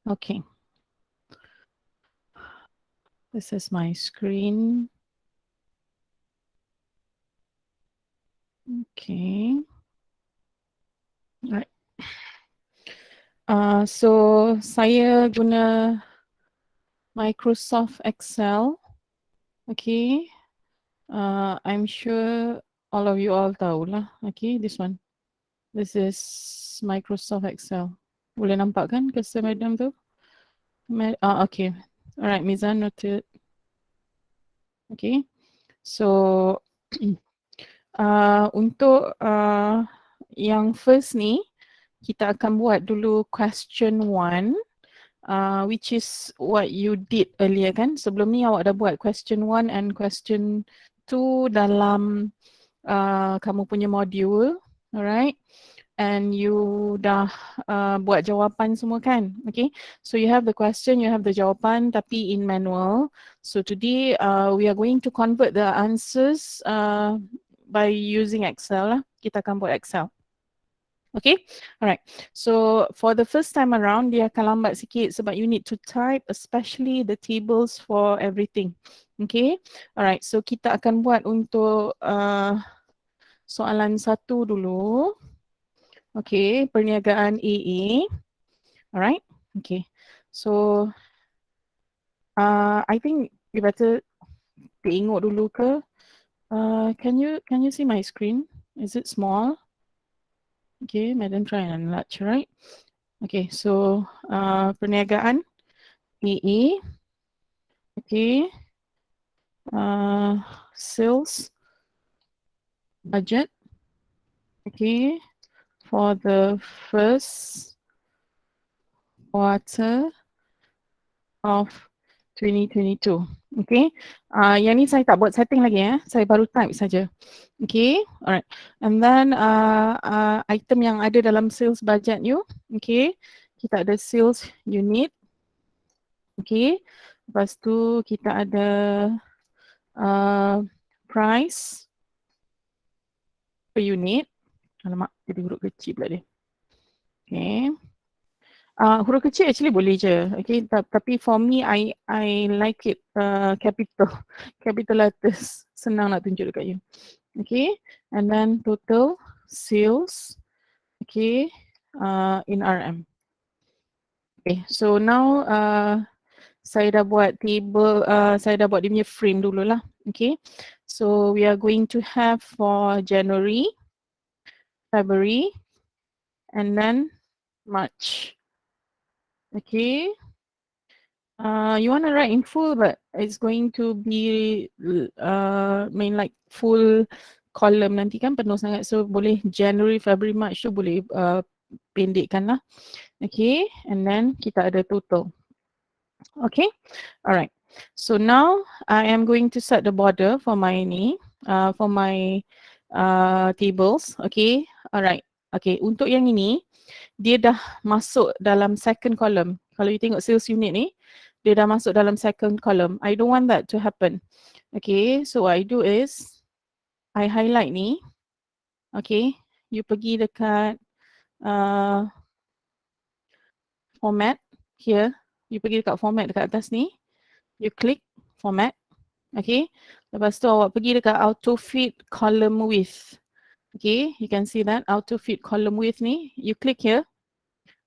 Okay. This is my screen. Okay. Right. So saya guna Microsoft Excel. Okay. I'm sure all of you all tahu lah. Okay, this one. This is Microsoft Excel. Boleh nampak kan cursor madam tu? Okay. Alright, Mizan noted. Okay. So untuk yang first ni, kita akan buat dulu question 1, which is what you did earlier kan. Sebelum ni awak dah buat question 1 and question 2 dalam kamu punya module, alright. And you dah buat jawapan semua kan. Okay, so you have the question, you have the jawapan tapi in manual. So today we are going to convert the answers by using Excel lah. Kita akan buat Excel. Okay, alright. So for the first time around, dia akan lambat sikit sebab you need to type, especially the tables for everything. Okay, alright. So kita akan buat untuk soalan 1 dulu. Okay, perniagaan AA. Alright, okay. So, I think you better tengok dulu ke. Can you see my screen? Is it small? Okay, madam try and enlarge, right? Okay, so perniagaan AA. Okay. Sales budget. Okay. For the first quarter of 2022. Okay. Yang ni saya tak buat setting lagi ya. Saya baru type saja. Okay. Alright. And then item yang ada dalam sales budget you. Okay. Kita ada sales unit. Okay. Lepas tu kita ada price per unit. Alamak, jadi huruf kecil pula dia. Okay. Huruf kecil actually boleh je. Okay, tapi for me I like it capital letters. Senang nak tunjuk dekat you. Okay, and then total sales. Okay, in RM. Okay, so now saya dah buat table, saya dah buat dia punya frame dululah. Okay, so we are going to have for January, February, and then March. Okay. You want to write in full, but it's going to be like full column nanti kan penuh sangat. So boleh January, February, March tu boleh pendekkan lah. Okay, and then kita ada total. Okay, alright. So now I am going to set the border for my ni, for my tables. Okay, alright. Okay, untuk yang ini, dia dah masuk dalam second column. Kalau you tengok sales unit ni, dia dah masuk dalam second column. I don't want that to happen. Okay, so what I do is, I highlight ni. Okay, you pergi dekat format here. You pergi dekat format dekat atas ni. You click format. Okay, lepas tu awak pergi dekat auto fit column width. Okay, you can see that auto fit column width ni. You click here.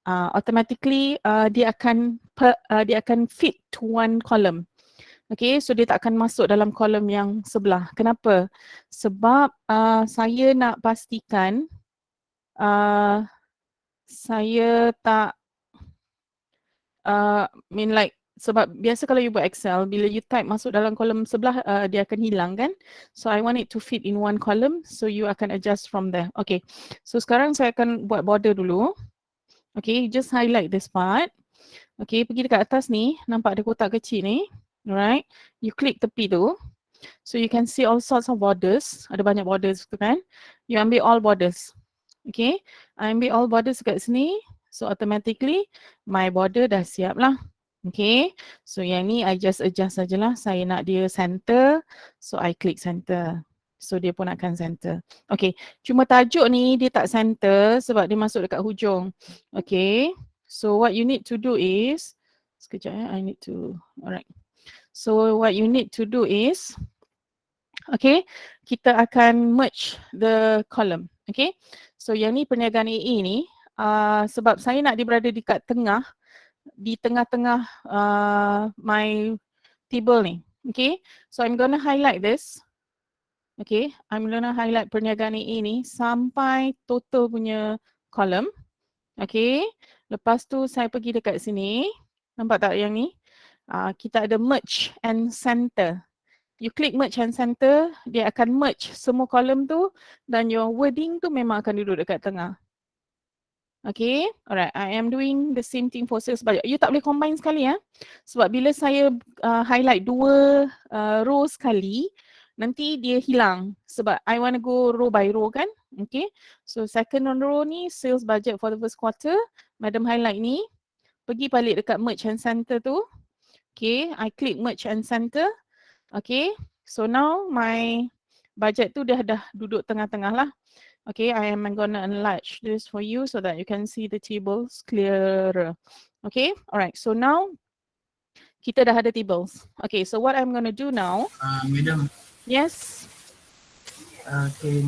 Automatically dia akan fit to one column. Okay, so dia tak akan masuk dalam kolom yang sebelah. Kenapa? Sebab saya nak pastikan saya tak sebab biasa kalau you buat Excel, bila you type masuk dalam kolom sebelah, dia akan hilang kan? So I want it to fit in one column, so you akan adjust from there. Okay, so sekarang saya akan buat border dulu. Okay, just highlight this part. Okay, pergi dekat atas ni, nampak ada kotak kecil ni. Alright, you click tepi tu. So you can see all sorts of borders. Ada banyak borders tu kan. You ambil all borders. Okay, I ambil all borders kat sini. So automatically, my border dah siap lah. Okay, so yang ni I just adjust sajalah. Saya nak dia center. So I click center. So dia pun akan center. Okay, cuma tajuk ni dia tak center sebab dia masuk dekat hujung. Okay, So what you need to do is, sekejap ya, I need to, alright. So what you need to do is, okay, kita akan merge the column, okay. So yang ni perniagaan AA ni, sebab saya nak dia berada dekat tengah, di tengah-tengah my table ni, okay. So I'm gonna highlight this, okay. I'm gonna highlight perniagaan AA ni sampai total punya column, okay. Lepas tu saya pergi dekat sini, nampak tak yang ni? Kita ada merge and center. You click merge and center, dia akan merge semua kolom tu dan your wording tu memang akan duduk dekat tengah. Okay, alright. I am doing the same thing for sales budget. You tak boleh combine sekali ya. Sebab bila saya highlight dua row sekali, nanti dia hilang. Sebab I want to go row by row kan. Okay, so second row ni sales budget for the first quarter. Madam highlight ni, pergi balik dekat merge and center tu. Okay, I click merge and center. Okay, so now my budget tu dah duduk tengah-tengah lah. Okay, I am gonna enlarge this for you so that you can see the tables clearer. Okay, alright, so now kita dah ada tables. Okay, so what I'm gonna do now. Madam. Yes. Okay,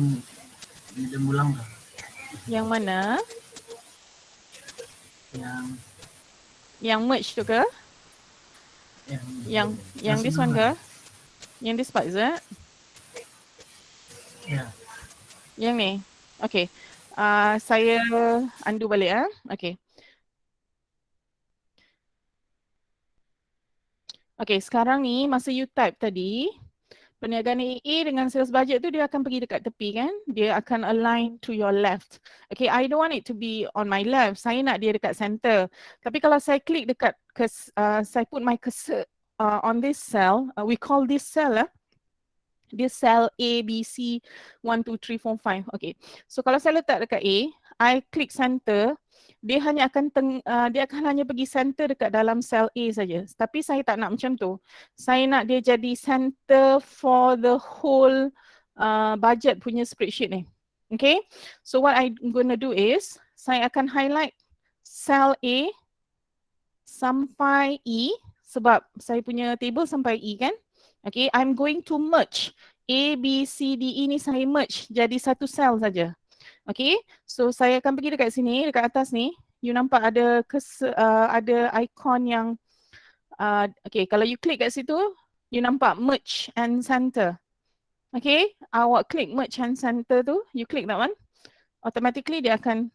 Madam ulang dah. Yang mana? Yang merge tu ke? Yang this one ke? Yang this part is it? Yeah. Yang ni. Okay. Saya undo balik Okay. Okay, sekarang ni masa you type tadi, perniagaan AA dengan sales budget tu dia akan pergi dekat tepi kan? Dia akan align to your left. Okay, I don't want it to be on my left. Saya nak dia dekat center. Tapi kalau saya klik dekat, saya put my cursor on this cell, we call this cell this cell A, B, C, 1, 2, 3, 4, 5. Okay, so kalau saya letak dekat A, I click center, dia hanya akan hanya pergi center dekat dalam cell A saja. Tapi saya tak nak macam tu. Saya nak dia jadi center for the whole budget punya spreadsheet ni. Okay, so what I'm gonna do is, saya akan highlight cell A sampai E, sebab saya punya table sampai E kan. Okay, I'm going to merge A, B, C, D, E ni saya merge jadi satu cell saja. Okay, so saya akan pergi dekat sini, dekat atas ni. You nampak ada ada icon yang, okay, kalau you klik kat situ, you nampak merge and center. Okay, awak klik merge and center tu, you klik that one, automatically dia akan,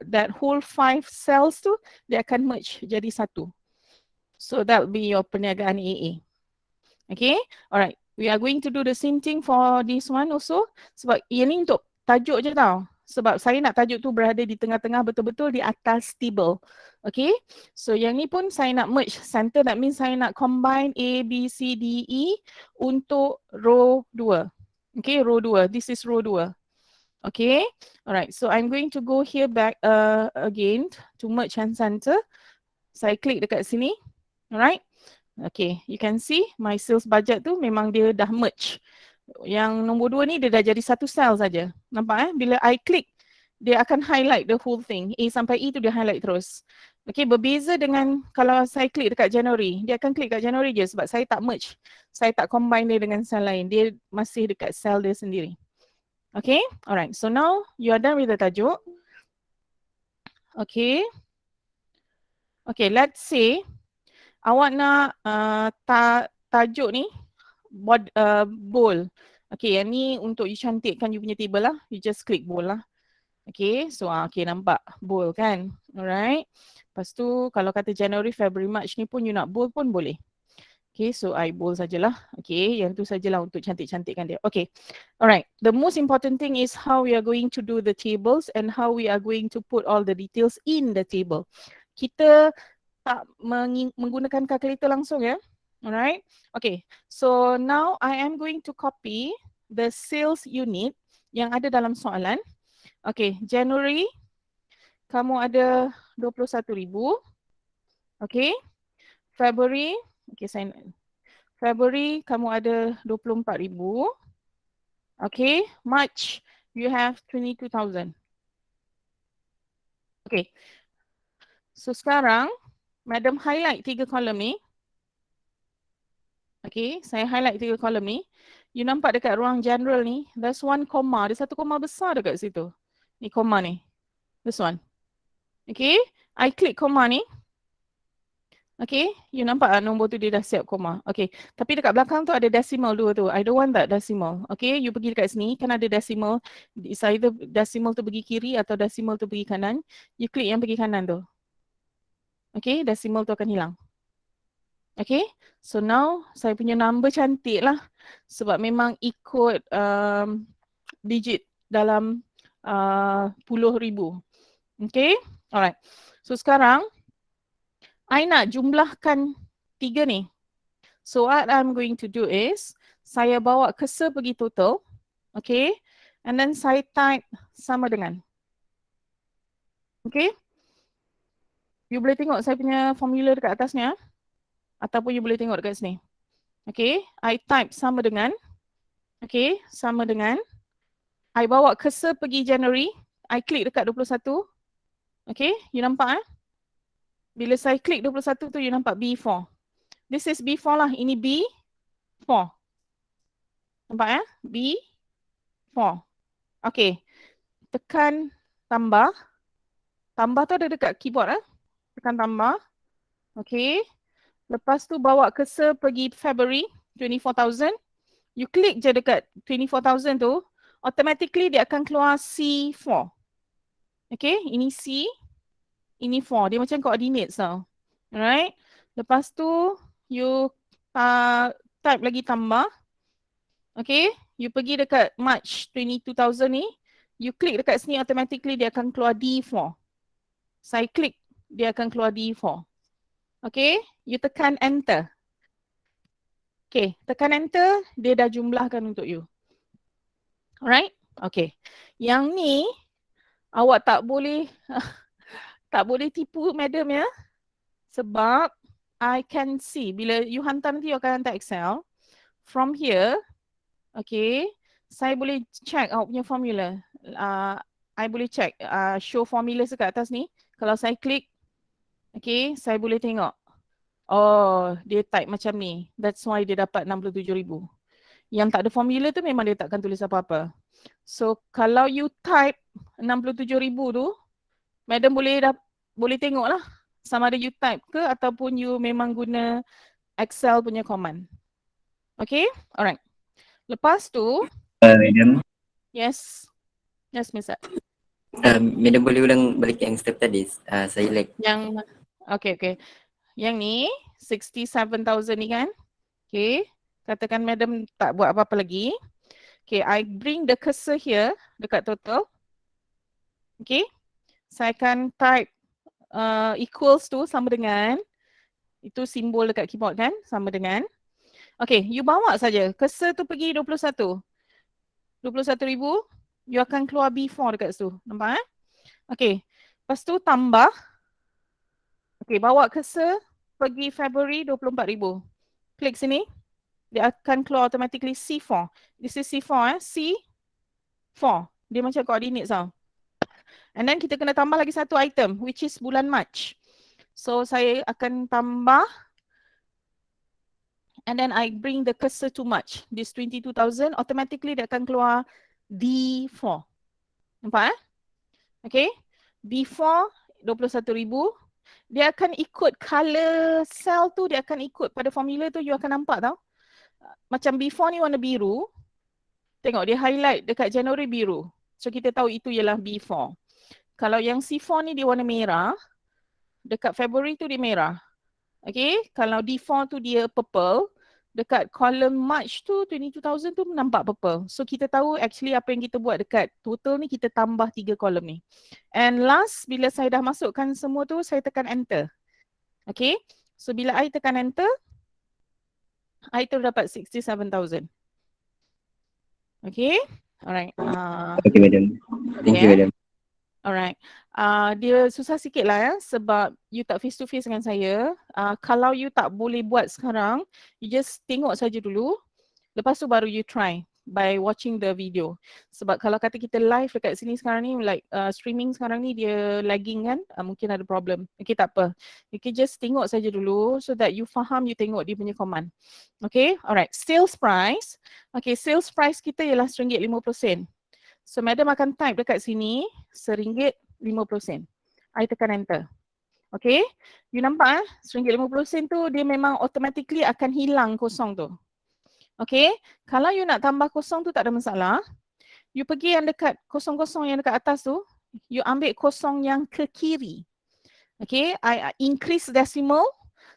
that whole 5 cells tu, dia akan merge jadi satu. So that will be your perniagaan AA. Okay, alright. We are going to do the same thing for this one also. Sebab yang ni untuk tajuk je tau. Sebab saya nak tajuk tu berada di tengah-tengah betul-betul di atas table. Okay, so yang ni pun saya nak merge center. That means saya nak combine A, B, C, D, E untuk row 2. Okay, row 2. This is row 2. Okay, alright. So I'm going to go here back again to merge and center. Saya klik dekat sini. Alright. Okay, you can see my sales budget tu memang dia dah merge. Yang nombor 2 ni dia dah jadi satu cell saja. Nampak bila I click, dia akan highlight the whole thing. A sampai E tu dia highlight terus. Okay, berbeza dengan kalau saya klik dekat January. Dia akan klik kat January je sebab saya tak merge. Saya tak combine dia dengan cell lain. Dia masih dekat cell dia sendiri. Okay, alright. So now you are done with the tajuk. Okay. Okay, let's say awak nak tajuk ni bold. Okay, yang ni untuk you cantikkan you punya table lah. You just click bold lah. Okay, so okay, nampak bold kan. Alright. Lepas tu kalau kata January, February, March ni pun you nak bold pun boleh. Okay, so I bold sajalah. Okay, yang tu sajalah untuk cantik-cantikkan dia. Okay, alright. The most important thing is how we are going to do the tables and how we are going to put all the details in the table. Kita tak menggunakan calculator langsung ya. Alright. Okay. So now I am going to copy the sales unit yang ada dalam soalan. Okay. January kamu ada 21,000. Okay. February. Okay. February kamu ada 24,000. Okay. March you have 22,000. Okay. So sekarang, Madam highlight 3 kolom ni. Okay, saya highlight 3 kolom ni. You nampak dekat ruang general ni, there's one comma. Ada satu comma besar dekat situ. Ni comma ni. This one. Okay, I click comma ni. Okay, you nampak nombor tu dia dah siap koma. Okay, tapi dekat belakang tu ada decimal dua tu. I don't want that decimal. Okay, you pergi dekat sini, kan ada decimal. It's either decimal tu pergi kiri atau decimal tu pergi kanan. You klik yang pergi kanan tu. Okay, decimal tu akan hilang. Okay, so now saya punya number cantik lah. Sebab memang ikut digit dalam puluh ribu. Okay, alright. So sekarang, I nak jumlahkan 3 ni. So what I'm going to do is, saya bawa cursor pergi total. Okay. And then saya type sama dengan. Okay. You boleh tengok saya punya formula dekat atasnya. Ataupun you boleh tengok dekat sini. Okay. I type sama dengan. Okay. Sama dengan. I bawa cursor pergi January. I klik dekat 21. Okay. You nampak Bila saya klik 21 tu, you nampak B4. This is B4 lah. Ini B4. Nampak B4. Okay. Tekan tambah. Tambah tu ada dekat keyboard Tekan tambah. Okay. Lepas tu bawa cursor pergi February 24,000. You klik je dekat 24,000 tu. Automatically dia akan keluar C4. Okay. Ini C. Ini 4. Dia macam coordinates tau. Alright. Lepas tu you type lagi tambah. Okay. You pergi dekat March 22,000 ni. You klik dekat sini, automatically dia akan keluar D4. Saya klik, dia akan keluar D4. Okay. You tekan enter. Okay. Tekan enter, dia dah jumlahkan untuk you. Alright. Okay. Yang ni, awak tak boleh tipu madam ya. Sebab I can see, bila you hantar nanti, you akan hantar Excel. From here, okay, saya boleh check awak punya formula. I boleh check show formula dekat atas ni. Kalau saya klik, okay, saya boleh tengok. Oh, dia type macam ni. That's why dia dapat 67,000. Yang tak ada formula tu memang dia takkan tulis apa-apa. So, kalau you type 67,000 tu, madam boleh tengok lah. Sama ada you type ke ataupun you memang guna Excel punya command. Okay, alright. Lepas tu, Madam, yes, Miss. Madam boleh ulang balik yang step tadi. Saya like. Yang, okay. Yang ni, 67,000 ni kan. Okay, katakan madam tak buat apa-apa lagi. Okay, I bring the cursor here, dekat total. Okay, saya akan type equals tu sama dengan, itu simbol dekat keyboard kan, sama dengan. Okay, you bawa saja, cursor tu pergi 21,000, you akan keluar B4 dekat situ, nampak Okay, lepas tu tambah. Okay, bawa cursor pergi February 24,000. Klik sini, dia akan keluar automatically C4. This is C4 C4. Dia macam coordinates tau. And then kita kena tambah lagi satu item, which is bulan March. So saya akan tambah. And then I bring the cursor to March. This 22,000, automatically dia akan keluar D4. Nampak Okay. B4, 21,000. Dia akan ikut color cell tu, dia akan ikut pada formula tu, you akan nampak tau. Macam B4 ni warna biru. Tengok dia highlight dekat Januari biru. So kita tahu itu ialah B4. Kalau yang C4 ni dia warna merah. Dekat February tu dia merah. Okay. Kalau D4 tu dia purple. Dekat column March tu 22,000 tu nampak purple. So kita tahu actually apa yang kita buat dekat total ni, kita tambah 3 kolom ni. And last, bila saya dah masukkan semua tu, saya tekan enter. Okay. So bila I tekan enter, I tu dapat 67,000. Okay. Alright. Okay, madam. Thank you, madam. Alright. Dia susah sikit lah sebab you tak face to face dengan saya. Kalau you tak boleh buat sekarang, you just tengok saja dulu. Lepas tu baru you try. by watching the video. Sebab kalau kata kita live dekat sini sekarang ni, like streaming sekarang ni dia lagging kan, mungkin ada problem. Okay, tak apa. Okay, just tengok saja dulu so that you faham, you tengok dia punya command. Okay, alright. Sales price. Okay, sales price kita ialah RM1.50. So madam akan type dekat sini RM1.50. I tekan enter. Okay, you nampak RM1.50 tu dia memang automatically akan hilang kosong tu. Okay, kalau you nak tambah kosong tu tak ada masalah. You pergi yang dekat kosong-kosong yang dekat atas tu, you ambil kosong yang ke kiri. Okay, I increase decimal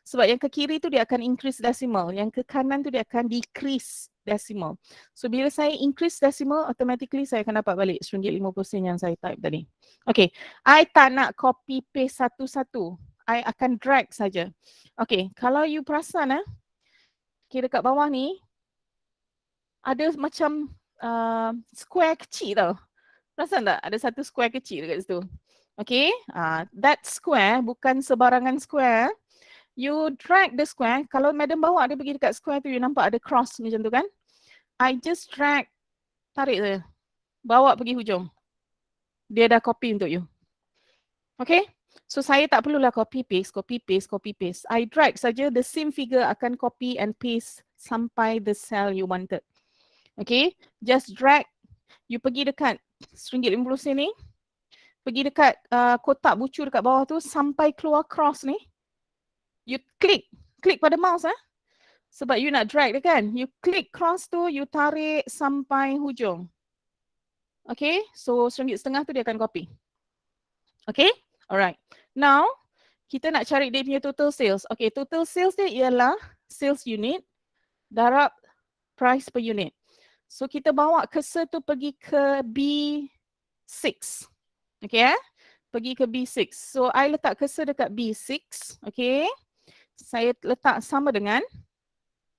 sebab yang ke kiri tu dia akan increase decimal, yang ke kanan tu dia akan decrease decimal. So bila saya increase decimal, automatically saya akan dapat balik RM1.50 yang saya type tadi. Okay, I tak nak copy paste satu-satu. I akan drag saja. Okay, kalau you perasan okay, dekat bawah ni ada macam square kecil tau. Perasan tak? Ada satu square kecil dekat situ. Okay, that square bukan sebarangan square. You drag the square. Kalau madam bawa dia pergi dekat square tu, you nampak ada cross macam tu kan? I just drag, tarik saja. Bawa pergi hujung. Dia dah copy untuk you. Okay? So saya tak perlulah copy paste, copy paste, copy paste. I drag saja, the same figure akan copy and paste sampai the cell you wanted. Okay? Just drag. You pergi dekat RM1.50 ni. Pergi dekat kotak bucu dekat bawah tu sampai keluar cross ni. You klik pada mouse sebab you nak drag dia kan. You klik cross tu, you tarik sampai hujung. Okay, so RM1.50 tu dia akan copy. Okay, alright. Now, kita nak cari dia punya total sales. Okay, total sales dia ialah sales unit darab price per unit. So kita bawa cursor tu pergi ke B6. Okay, pergi ke B6. So I letak cursor dekat B6. Okay. Saya letak sama dengan,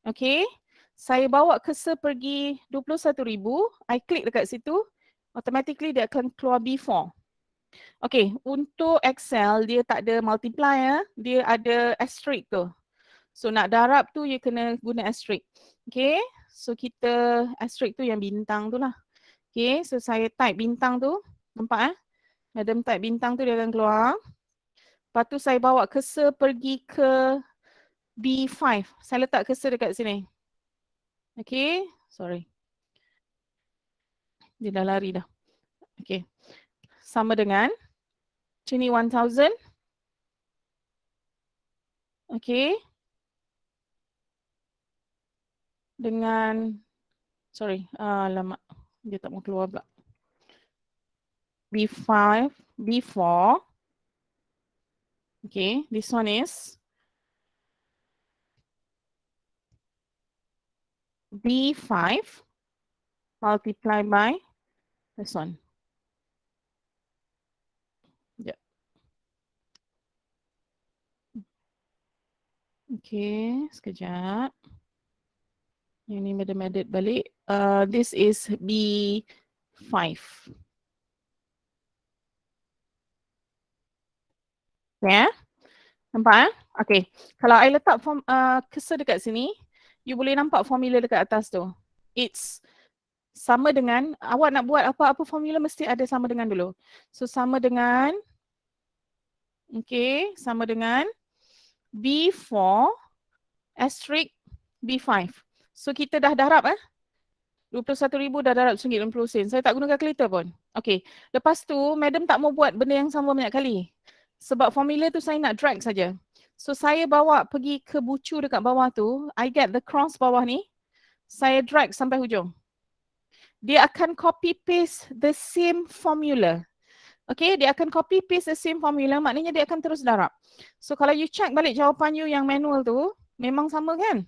okay, saya bawa cursor pergi 21,000, I klik dekat situ, automatically dia akan keluar B4. Okay, untuk Excel dia tak ada multiplier, dia ada asterisk tu. So nak darab tu you kena guna asterisk. Okay, so kita asterisk tu yang bintang tu lah. Okay, so saya type bintang tu, nampak madam type bintang tu dia akan keluar. Lepas tu saya bawa cursor pergi ke B5. Saya letak cursor dekat sini. Okay, sorry. Dia dah lari dah. Okay. Sama dengan 21,000. Okay. Dengan, sorry, lama. Dia tak mau keluar pula. B5, B4. Okay, this one is B5 multiplied by this one. Yeah. Okay, sekejap. Ini medit balik. This is B5. Ya, nampak Okay, kalau I letak cursor dekat sini, you boleh nampak formula dekat atas tu. It's sama dengan, awak nak buat apa-apa formula mesti ada sama dengan dulu. So sama dengan, okay, sama dengan B4 asterisk B5. So kita dah darab 21,000 dah darab RM1.50. Saya tak guna kalkulator pun. Okay, lepas tu madam tak mau buat benda yang sama banyak kali. Sebab formula tu saya nak drag saja. So saya bawa pergi ke bucu dekat bawah tu, I get the cross bawah ni, saya drag sampai hujung. Dia akan copy paste the same formula. Okay, dia akan copy paste the same formula, maknanya dia akan terus darab. So kalau you check balik jawapan you yang manual tu, memang sama kan?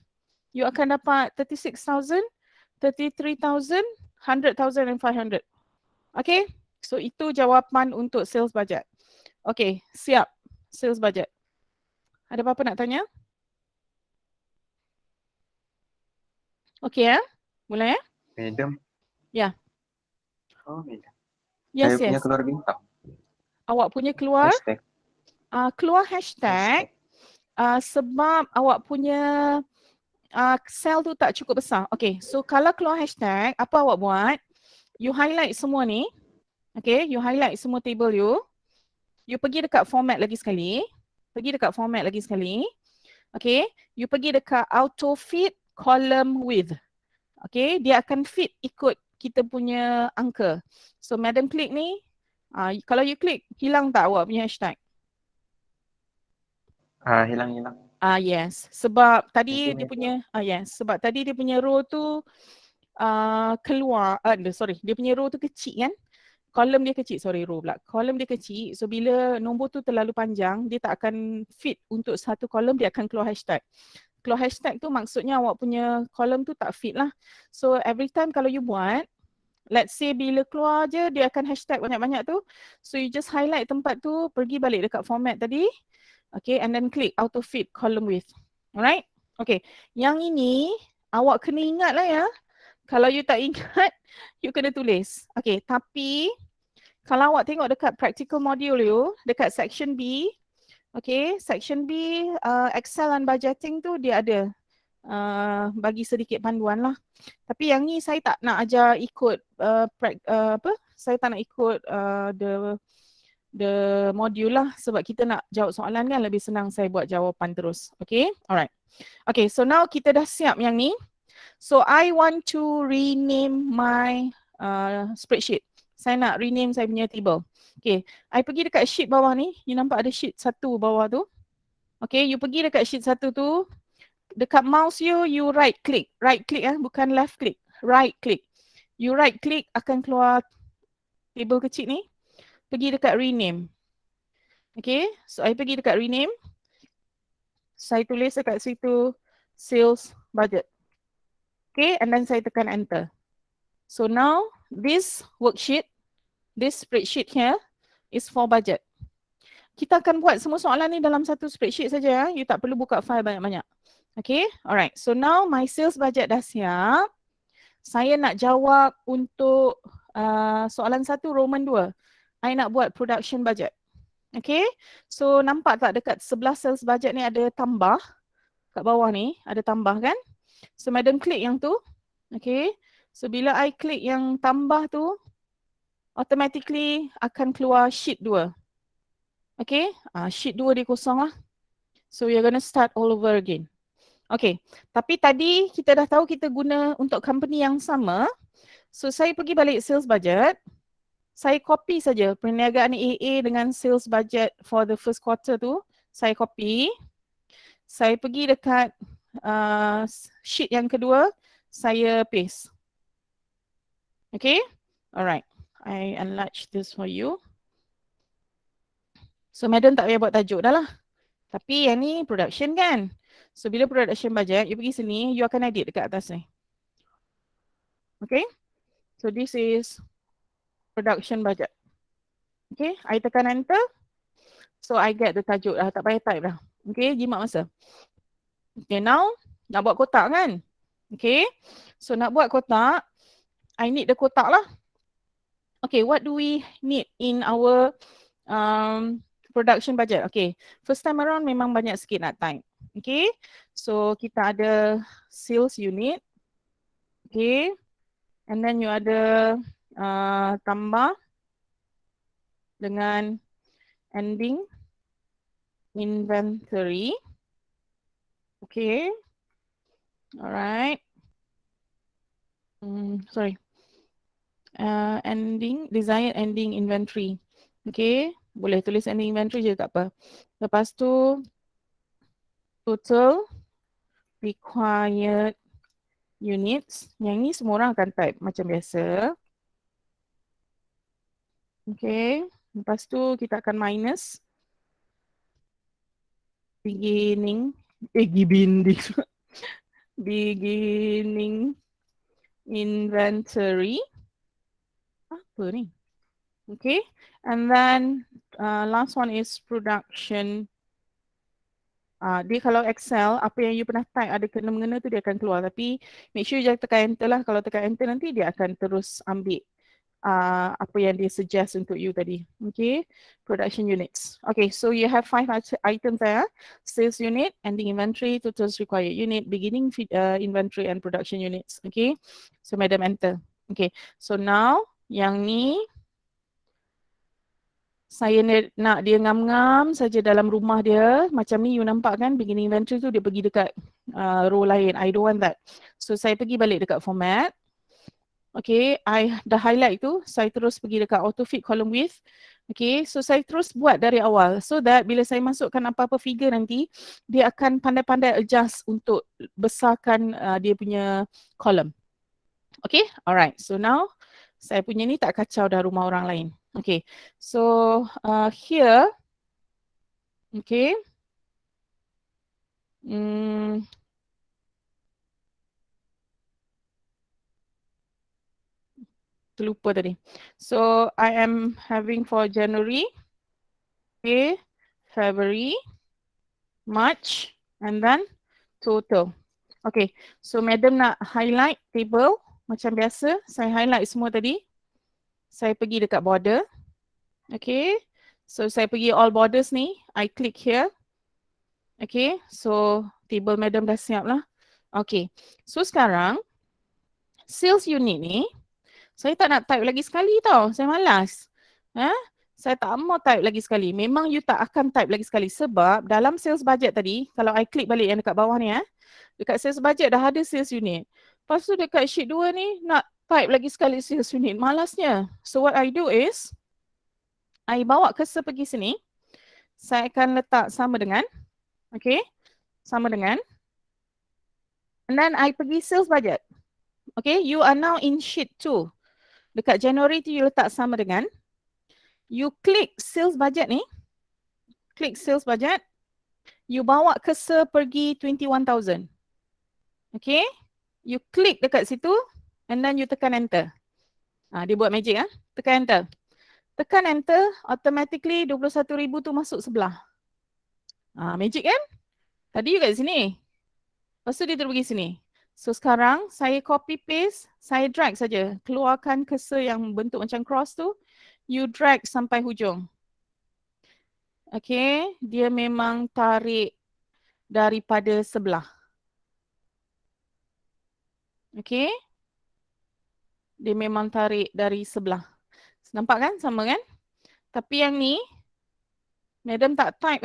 You akan dapat 36,000, 33,000, 100,000 and 500. Okay, so itu jawapan untuk sales budget. Okay, siap sales budget. Ada apa-apa nak tanya? Okay Mulai Madam. Ya. Oh, madam. Yes, Saya punya yes. keluar bintang. Awak punya keluar? Hashtag. Keluar hashtag sebab awak punya cell tu tak cukup besar. Okay, so kalau keluar hashtag, apa awak buat? You highlight semua ni. Okay, you highlight semua table you. You pergi dekat format lagi sekali. Okay, you pergi dekat auto fit column width. Okay, dia akan fit ikut kita punya angka. So madam klik ni, kalau you klik, hilang tak awak punya hashtag? Hilang. Yes, sebab tadi Mungkin dia itu. punya, sebab tadi dia punya row tu keluar, dia punya row tu kecil kan? Kolom dia kecil, kolom dia kecil. So bila nombor tu terlalu panjang, dia tak akan fit untuk satu kolom, dia akan keluar hashtag. Keluar hashtag tu maksudnya awak punya kolom tu tak fit lah. So every time kalau you buat, let's say bila keluar je dia akan hashtag banyak-banyak tu. So you just highlight tempat tu, pergi balik dekat format tadi. Okay, and then click auto fit column width. Alright? Okay, yang ini awak kena ingat lah ya. Kalau you tak ingat, you kena tulis. Okay, tapi kalau awak tengok dekat practical module you, dekat section B, okay, section B, Excel and budgeting tu dia ada bagi sedikit panduan lah. Tapi yang ni saya tak nak ajar ikut saya tak nak ikut the module lah, sebab kita nak jawab soalan kan lebih senang saya buat jawapan terus. Okay, alright. Okay, so now kita dah siap yang ni. So I want to rename my spreadsheet. Saya nak rename saya punya table. Okay, I pergi dekat sheet bawah ni. You nampak ada sheet 1 bawah tu. Okay, you pergi dekat sheet 1 tu. Dekat mouse you, you right click. Right click bukan left click. Right click. You right click akan keluar table kecil ni. Pergi dekat rename. Okay, so I pergi dekat rename. Saya tulis dekat situ sales budget. Okay, and then saya tekan enter. So now this worksheet, this spreadsheet here is for budget. Kita akan buat semua soalan ni dalam satu spreadsheet saja. You tak perlu buka file banyak-banyak. Okay, alright. So now my sales budget dah siap. Saya nak jawab untuk soalan 1 Roman 2. I nak buat production budget. Okay, so nampak tak dekat sebelah sales budget ni ada tambah. Kat bawah ni ada tambah kan? So madam klik yang tu. Okay, so bila I klik yang tambah tu, automatically akan keluar sheet 2. Okay, sheet 2 dia kosong lah. So you're gonna start all over again. Okay, tapi tadi kita dah tahu kita guna untuk company yang sama. So saya pergi balik sales budget. Saya copy saja perniagaan AA dengan sales budget for the first quarter tu. Saya copy. Saya pergi dekat sheet yang kedua. Saya paste. Okay, alright. I enlarge this for you. So madam tak payah buat tajuk dah lah. Tapi yang ni production kan. So bila production budget, you pergi sini, you akan edit dekat atas ni. Okay. So this is production budget. Okay, I tekan enter. So I get the tajuk dah, tak payah type dah. Okay, jimat masa. Okay, now nak buat kotak kan? Okay, so nak buat kotak, I need the kotak lah. Okay, what do we need in our production budget? Okay, first time around memang banyak sikit nak type. Okay, so kita ada sales unit. Okay, and then you ada tambah dengan ending inventory. Okay, alright. Sorry. Ending, desired ending inventory. Okay, boleh tulis ending inventory je tak apa. Lepas tu total required units. Yang ni semua orang akan type macam biasa. Okay, lepas tu kita akan minus beginning inventory. Apa ni? Okay, and then last one is production. Dia kalau Excel, apa yang you pernah type ada kena-mengena tu dia akan keluar. Tapi make sure you jangan tekan enter lah. Kalau tekan enter nanti dia akan terus ambil apa yang dia suggest untuk you tadi. Okay, production units. Okay, so you have 5 items there. Sales unit, ending inventory, totals required unit, beginning inventory and production units. Okay, so madam enter. Okay, so now yang ni saya nak dia ngam-ngam saja dalam rumah dia. Macam ni you nampak kan, beginning inventory tu dia pergi dekat row lain. I don't want that. So saya pergi balik dekat format. Okay, I dah highlight tu, saya terus pergi dekat auto fit column width. Okay, so saya terus buat dari awal so that bila saya masukkan apa-apa figure nanti, dia akan pandai-pandai adjust untuk besarkan dia punya column. Okay, alright. So now, saya punya ni tak kacau dah rumah orang lain. Okay, so here, okay. Terlupa tadi. So I am having for January, okay, February, March, and then total. Okay, so madam nak highlight table macam biasa. Saya highlight semua tadi. Saya pergi dekat border. Okay, so saya pergi all borders ni. I click here. Okay, so table madam dah siap lah. Okay, so sekarang sales unit ni saya tak nak type lagi sekali tau. Saya malas. Saya tak mau type lagi sekali. Memang you tak akan type lagi sekali sebab dalam sales budget tadi, kalau I klik balik yang dekat bawah ni dekat sales budget dah ada sales unit. Lepas tu dekat sheet 2 ni nak type lagi sekali sales unit. Malasnya. So what I do is, I bawa cursor pergi sini. Saya akan letak sama dengan, okay, sama dengan. And then I pergi sales budget. Okay, you are now in sheet 2. Dekat January tu you letak sama dengan. You klik sales budget ni. Klik sales budget. You bawa cursor pergi 21,000. Okay. You klik dekat situ. And then you tekan enter. Dia buat magic Tekan enter. Tekan enter. Automatically 21,000 tu masuk sebelah. Magic kan? Tadi you kat sini. Lepas tu dia terus pergi sini. So sekarang saya copy paste, saya drag saja. Keluarkan cursor yang bentuk macam cross tu, you drag sampai hujung. Okay, dia memang tarik daripada sebelah. Okay, dia memang tarik dari sebelah. Nampak kan? Sama kan? Tapi yang ni, madam tak type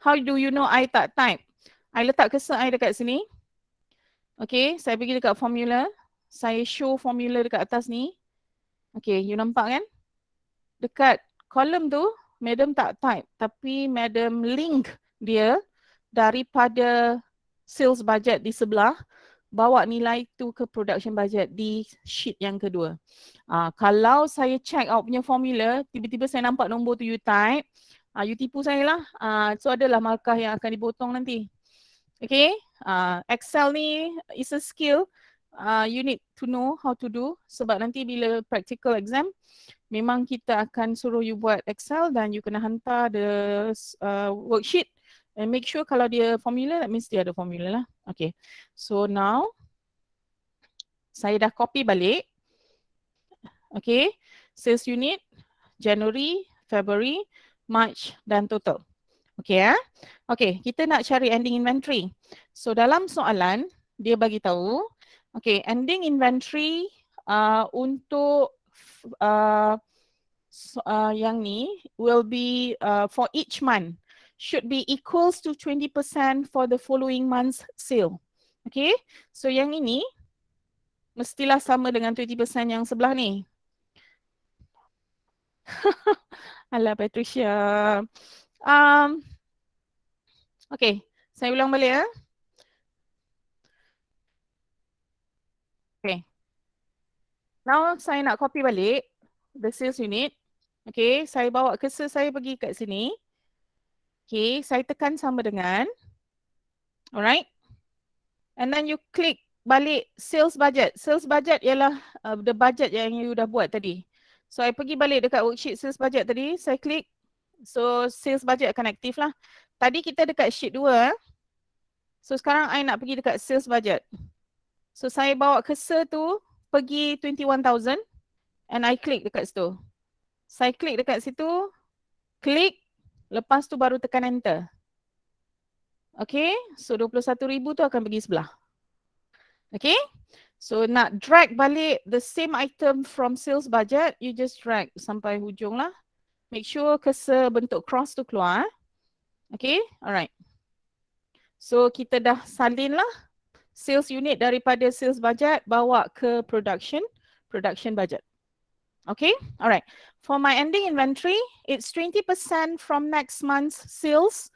How do you know I tak type? I letak cursor I dekat sini. Okay, saya pergi dekat formula. Saya show formula dekat atas ni. Okay, you nampak kan? Dekat column tu, madam tak type. Tapi madam link dia daripada sales budget di sebelah. Bawa nilai tu ke production budget di sheet yang kedua. Kalau saya check out punya formula, tiba-tiba saya nampak nombor tu you type. You tipu saya lah. So adalah markah yang akan dipotong nanti. Okay, Excel ni is a skill you need to know how to do sebab nanti bila practical exam memang kita akan suruh you buat Excel dan you kena hantar the worksheet and make sure kalau dia formula, that means dia ada formula lah. Okay, so now saya dah copy balik. Okay, sales unit, January, February, March dan total. Okay Okay, kita nak cari ending inventory. So dalam soalan, dia bagi tahu, okay, ending inventory untuk yang ni will be for each month should be equals to 20% for the following month's sale. Okay, so yang ini mestilah sama dengan 20% yang sebelah ni. Alah Patricia. Okay, saya ulang balik Okay. Now saya nak copy balik the sales unit. Okay, saya bawa cursor saya pergi kat sini. Okay, saya tekan sama dengan. Alright. And then you click balik sales budget. Sales budget ialah the budget yang you dah buat tadi. So I pergi balik dekat worksheet sales budget tadi. Saya klik. So sales budget akan aktif lah. Tadi kita dekat sheet 2. So sekarang I nak pergi dekat sales budget. So saya bawa cursor tu pergi 21,000. and I klik dekat situ. Saya klik dekat situ, klik, lepas tu baru tekan enter. Okay, so 21,000 tu akan pergi sebelah. Okay, so nak drag balik the same item from sales budget, you just drag sampai hujung lah. Make sure cursor bentuk cross tu keluar. Okay, alright. So kita dah salin lah sales unit daripada sales budget bawa ke production budget. Okay, alright. For my ending inventory, it's 20% from next month's sales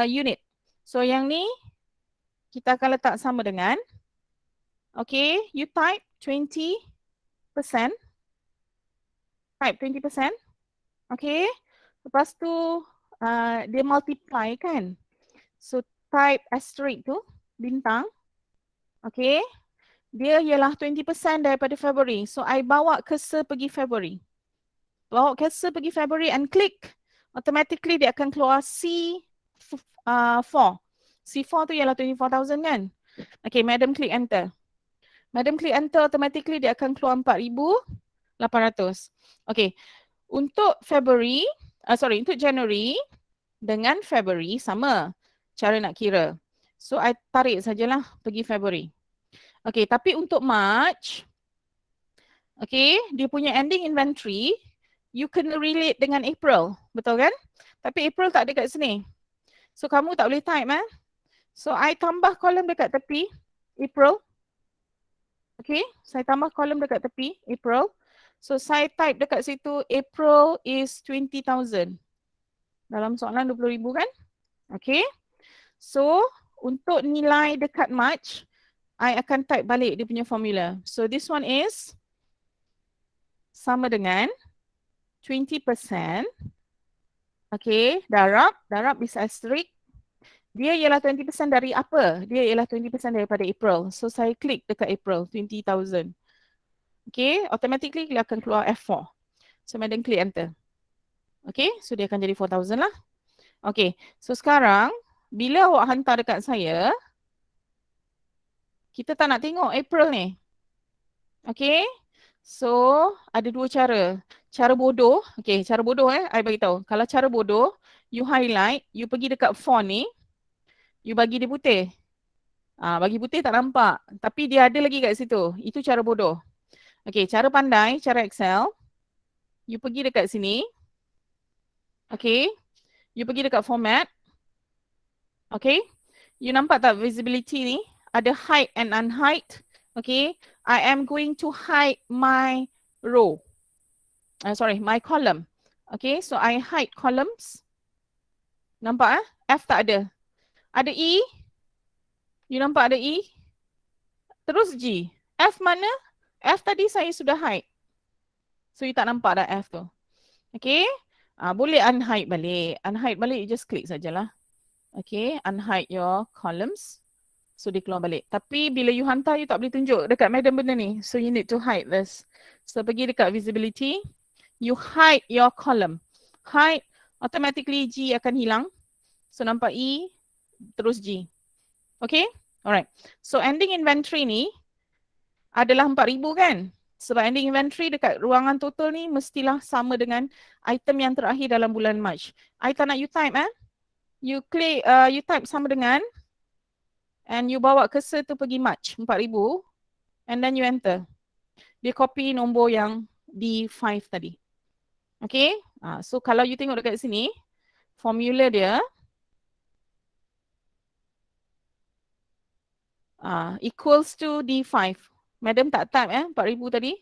unit. So yang ni kita akan letak sama dengan, okay, you type 20%, okay. Lepas tu dia multiply kan. So type asterisk tu, bintang, okay. Dia ialah 20% daripada February. So I bawa cursor pergi February. Bawa cursor pergi February and click. Automatically dia akan keluar C4. C4 tu ialah 24,000 kan. Okay, Madam klik enter. Madam klik enter, automatically dia akan keluar 4,800. Okay, untuk February, untuk January dengan February sama cara nak kira. So I tarik sajalah pergi February. Okay, tapi untuk March, okay, dia punya ending inventory, you kena relate dengan April, betul kan? Tapi April tak ada kat sini. So kamu tak boleh type So I tambah kolom dekat tepi, April. Okay, saya tambah kolom dekat tepi, April. So saya type dekat situ, April is 20,000. Dalam soalan 20,000 kan? Okay. So untuk nilai dekat March, I akan type balik dia punya formula. So this one is sama dengan 20%. Okay, darab is asterisk. Dia ialah 20% dari apa? Dia ialah 20% daripada April. So saya klik dekat April, 20,000. Okay, automatically dia akan keluar F4. So Madam klik enter. Okay, so dia akan jadi 4,000 lah. Okay, so sekarang bila awak hantar dekat saya, kita tak nak tengok April ni. Okay, so ada dua cara. Cara bodoh, okay, cara bodoh I bagi tahu. Kalau cara bodoh, you highlight, you pergi dekat font ni, you bagi dia putih. Bagi putih tak nampak, tapi dia ada lagi kat situ. Itu cara bodoh. Okay, cara pandai, cara Excel, you pergi dekat sini. Okay, you pergi dekat format. Okay, you nampak tak visibility ni? Ada hide and unhide. Okay, I am going to hide my row. My column. Okay, so I hide columns. Nampak F tak ada. Ada E. You nampak ada E. Terus G. F mana? F tadi saya sudah hide. So you tak nampak dah F tu. Okay, boleh unhide balik. Unhide balik, you just click sajalah. Okay, unhide your columns. So dia keluar balik. Tapi bila you hantar, you tak boleh tunjuk dekat Madam benda ni. So you need to hide this. So pergi dekat visibility. You hide your column. Hide, automatically G akan hilang. So nampak E, terus G. Okay, alright. So ending inventory ni adalah 4,000 kan? Sebab ending inventory dekat ruangan total ni mestilah sama dengan item yang terakhir dalam bulan March. I tak nak you type You klik, you type sama dengan, and you bawa cursor tu pergi March 4,000, and then you enter. Dia copy nombor yang D5 tadi. Okay, so kalau you tengok dekat sini, formula dia equals to D5. Madam tak type 4,000 tadi.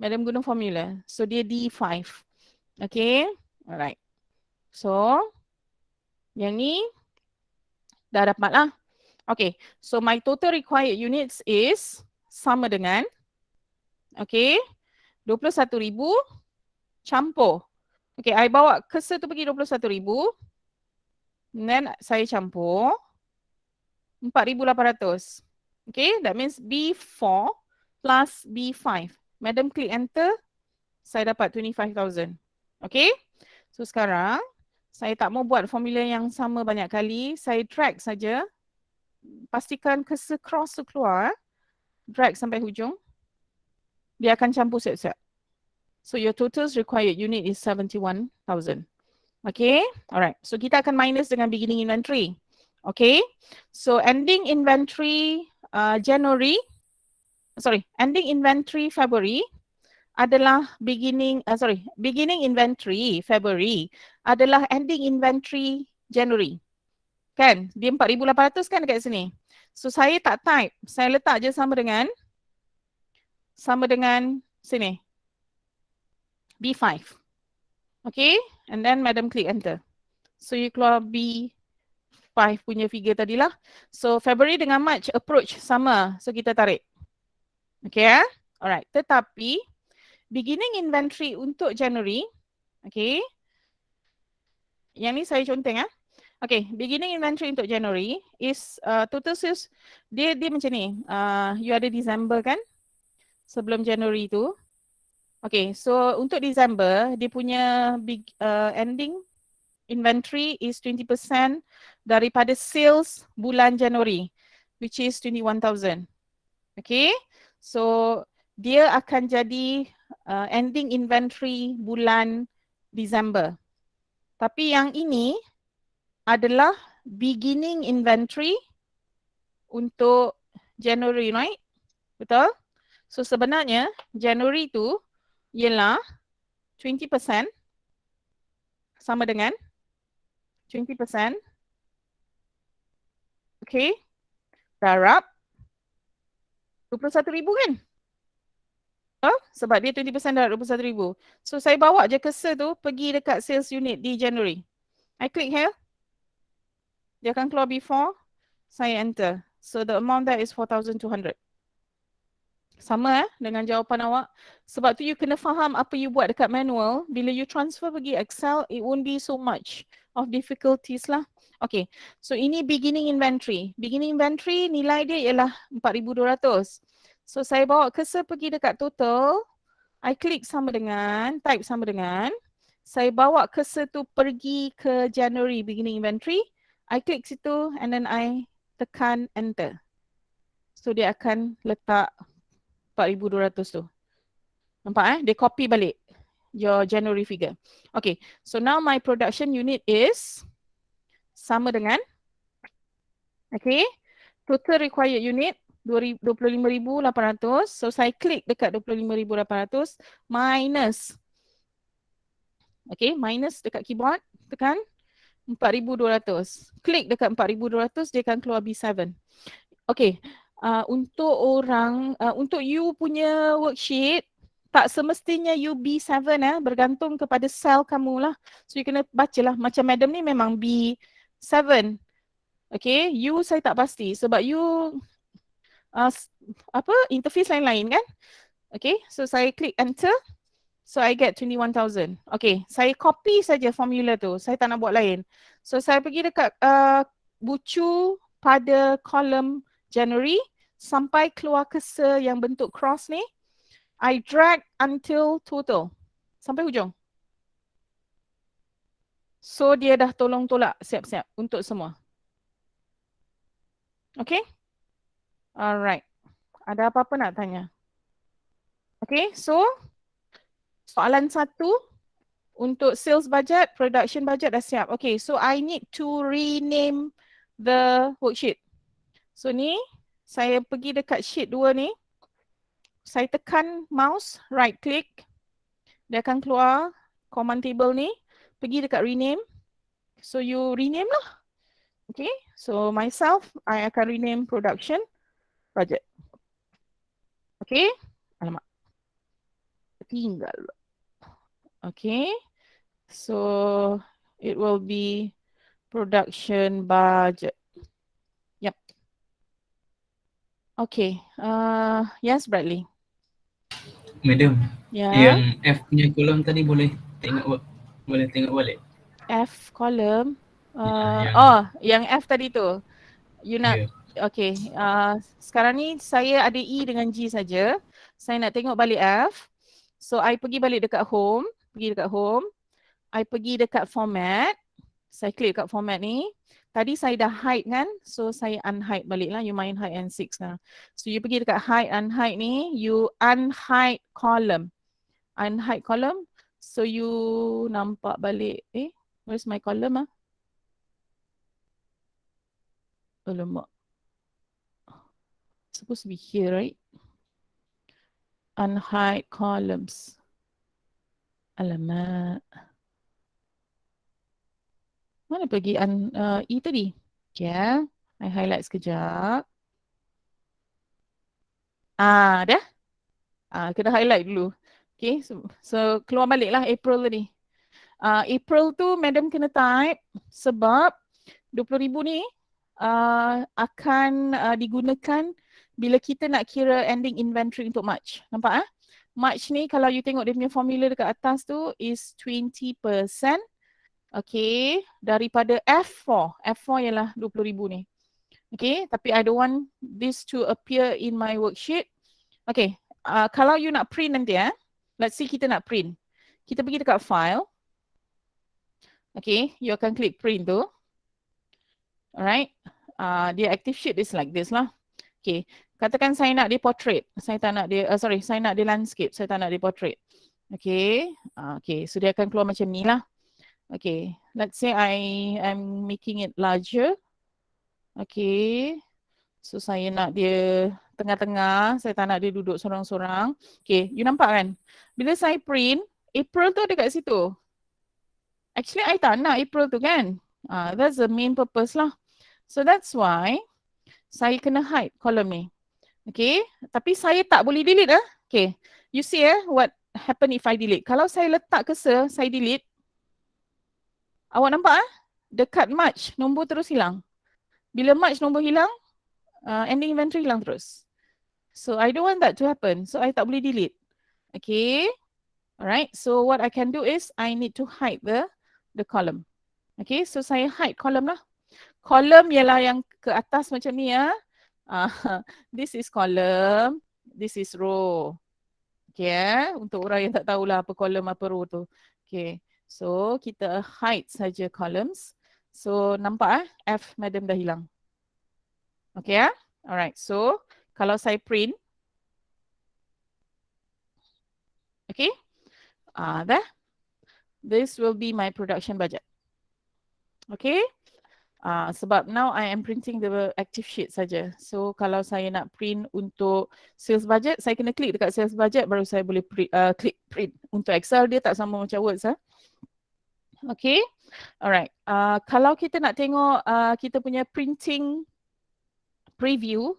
Madam guna formula. So dia D5. Okay, alright. So yang ni dah dapat lah. Okay, so my total required units is sama dengan, okay, 21,000 campur. Okay, I bawa cursor tu pergi 21,000. Then saya campur 4,800. Okay, that means B4 plus B5. Madam klik enter, saya dapat 25,000. Okay, so sekarang saya tak mau buat formula yang sama banyak kali. Saya drag saja. Pastikan cursor cross tu keluar. Drag sampai hujung. Dia akan campur siap-siap. So your totals required unit is 71,000. Okay, alright. So kita akan minus dengan beginning inventory. Okay, so ending inventory ending inventory February adalah beginning inventory February adalah ending inventory January. Kan? Dia 4,800 kan dekat sini. So saya tak type, saya letak je sama dengan sini. B5. Okay, and then madam click enter. So you keluar B5 punya figure tadilah. So February dengan March approach sama. So kita tarik. Okay, alright. Tetapi beginning inventory untuk January, okay. Yang ni saya conteng Okay, beginning inventory untuk January is total sales dia macam ni. You ada December kan? Sebelum January tu. Okay, so untuk December dia punya ending inventory is 20% daripada sales bulan January, which is 21,000. Okay, so dia akan jadi ending inventory bulan December. Tapi yang ini adalah beginning inventory untuk January, right? Betul? So sebenarnya January tu ialah 20% sama dengan 20%, okay, darab 21,000 kan? Sebab dia 20% darab 21,000. So saya bawa je cursor tu pergi dekat sales unit di January. I click here. Dia akan keluar before, saya enter. So the amount there is 4,200. Sama dengan jawapan awak. Sebab tu you kena faham apa you buat dekat manual. Bila you transfer pergi Excel, it won't be so much of difficulties lah. Okay, so ini beginning inventory. Beginning inventory nilai dia ialah 4,200. So saya bawa cursor pergi dekat total. I click sama dengan, type sama dengan. Saya bawa cursor tu pergi ke January beginning inventory. I click situ and then I tekan enter. So dia akan letak 4,200 tu. Nampak Dia copy balik your January figure. Okay, so now my production unit is sama dengan, okay, total required unit 25,800. So saya klik dekat 25,800 minus, okay, minus dekat keyboard, tekan 4,200. Klik dekat 4,200, dia akan keluar B7. Okay, untuk untuk you punya worksheet, tak semestinya you B7 bergantung kepada sel kamu lah. So you kena baca lah. Macam madam ni memang B7. Okay, you saya tak pasti sebab you interface lain-lain kan. Okay, so saya klik enter. So I get 21,000. Okay, saya copy saja formula tu. Saya tak nak buat lain. So saya pergi dekat bucu pada kolom January sampai keluar cursor yang bentuk cross ni. I drag until total. Sampai hujung. So dia dah tolong tolak siap-siap untuk semua. Okay? Alright. Ada apa-apa nak tanya? Okay, so soalan 1 untuk sales budget, production budget dah siap. Okay, so I need to rename the worksheet. So ni, saya pergi dekat sheet 2 ni. Saya tekan mouse, right click. Dia akan keluar command table ni. Pergi dekat rename. So you rename lah. Okay, so myself, I akan rename production budget. Okay, alamak. Tinggal. Okay, so it will be production budget. Yep. Okay, yes Bradley. Madam, Ya. yang F punya kolom tadi boleh tengok balik. F column. yang- yang F tadi tu. You nak, okay. Sekarang ni saya ada E dengan G saja. Saya nak tengok balik F. So I pergi balik dekat home. I pergi dekat format. Saya klik dekat format ni. Tadi saya dah hide kan. So saya unhide balik lah. You main hide and seek sekarang. So you pergi dekat hide, unhide ni. You unhide column. unhide column. So you nampak balik, where's my column ah? Alamak. Supposed to be here, right? Unhide columns. Alamak. Mana pergi E tadi? Okay, I highlight sekejap. Dah? Kena highlight dulu. Okay, so keluar balik lah April tadi. April tu madam kena type sebab 20,000 ni akan digunakan bila kita nak kira ending inventory untuk March. Nampak March ni kalau you tengok dia punya formula dekat atas tu is 20%. Okay, daripada F4. F4 ialah 20,000 ni. Okay, tapi I don't want this to appear in my worksheet. Okay, kalau you nak print nanti let's say kita nak print. Kita pergi dekat file. Okay, you akan klik print tu. Alright, dia active sheet is like this lah. Okay, katakan saya nak dia portrait. Saya tak nak dia, saya nak dia landscape. Saya tak nak dia portrait. Okay, okay, so dia akan keluar macam ni lah. Okay, let's say I am making it larger. Okay, so saya nak dia tengah-tengah. Saya tak nak dia duduk sorang-sorang. Okay, you nampak kan? Bila saya print, April tu ada kat situ. Actually, I tak nak April tu kan? That's the main purpose lah. So that's why saya kena hide column ni. Okay, tapi saya tak boleh delete Okay, you see what happen if I delete. Kalau saya letak cursor, saya delete. Awak nampak dekat March, nombor terus hilang. Bila March nombor hilang, ending inventory hilang terus. So I don't want that to happen. So I tak boleh delete. Okay. Alright. So what I can do is I need to hide the column. Okay. So saya hide column lah. Column ialah yang ke atas macam ni This is column. This is row. Okay. Untuk orang yang tak tahulah apa column apa row tu. Okay. So kita hide saja columns. So nampak F madam dah hilang. Okay Alright. So kalau saya print. Okay. Dah. This will be my production budget. Okay. Sebab now I am printing the active sheet saja. So kalau saya nak print untuk sales budget, saya kena klik dekat sales budget baru saya boleh klik print. Untuk Excel dia tak sama macam Word Okay. Alright. Kalau kita nak tengok kita punya printing preview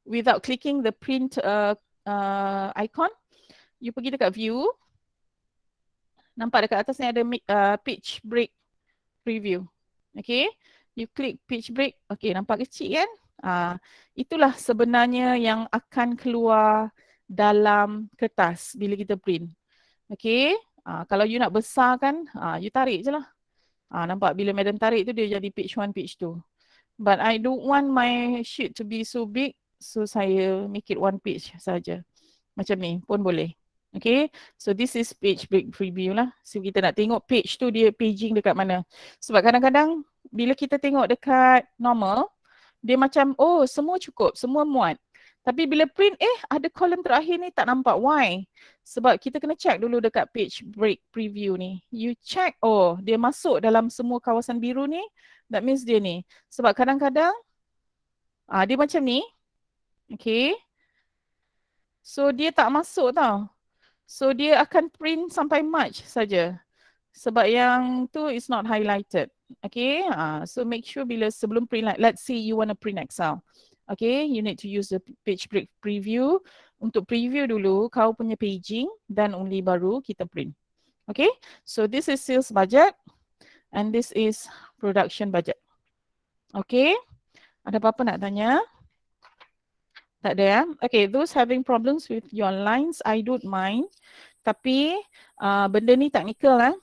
without clicking the print icon, you pergi dekat view. Nampak dekat atas ni ada page break preview. Okay. You klik page break. Okay, nampak kecil kan? Itulah sebenarnya yang akan keluar dalam kertas bila kita print. Okay. Kalau you nak besarkan, you tarik je lah. Nampak bila madam tarik tu dia jadi page 1, page 2. But I don't want my sheet to be so big. So saya make it 1 page saja. Macam ni pun boleh. Okay. So this is page break preview lah. So kita nak tengok page tu dia paging dekat mana. Sebab kadang-kadang bila kita tengok dekat normal, dia macam semua cukup, semua muat. Tapi bila print, ada kolom terakhir ni tak nampak. Why? Sebab kita kena check dulu dekat page break preview ni. You check, dia masuk dalam semua kawasan biru ni. That means dia ni. Sebab kadang-kadang, dia macam ni. Okay. So dia tak masuk tau. So dia akan print sampai March saja. Sebab yang tu is not highlighted. Okay. So make sure bila sebelum print, let's say you want to print Excel. Okay, you need to use the page break preview. Untuk preview dulu kau punya paging dan only baru kita print. Okay, so this is sales budget and this is production budget. Okay, ada apa-apa nak tanya? Tak ada Okay, those having problems with your lines, I don't mind. Tapi benda ni technical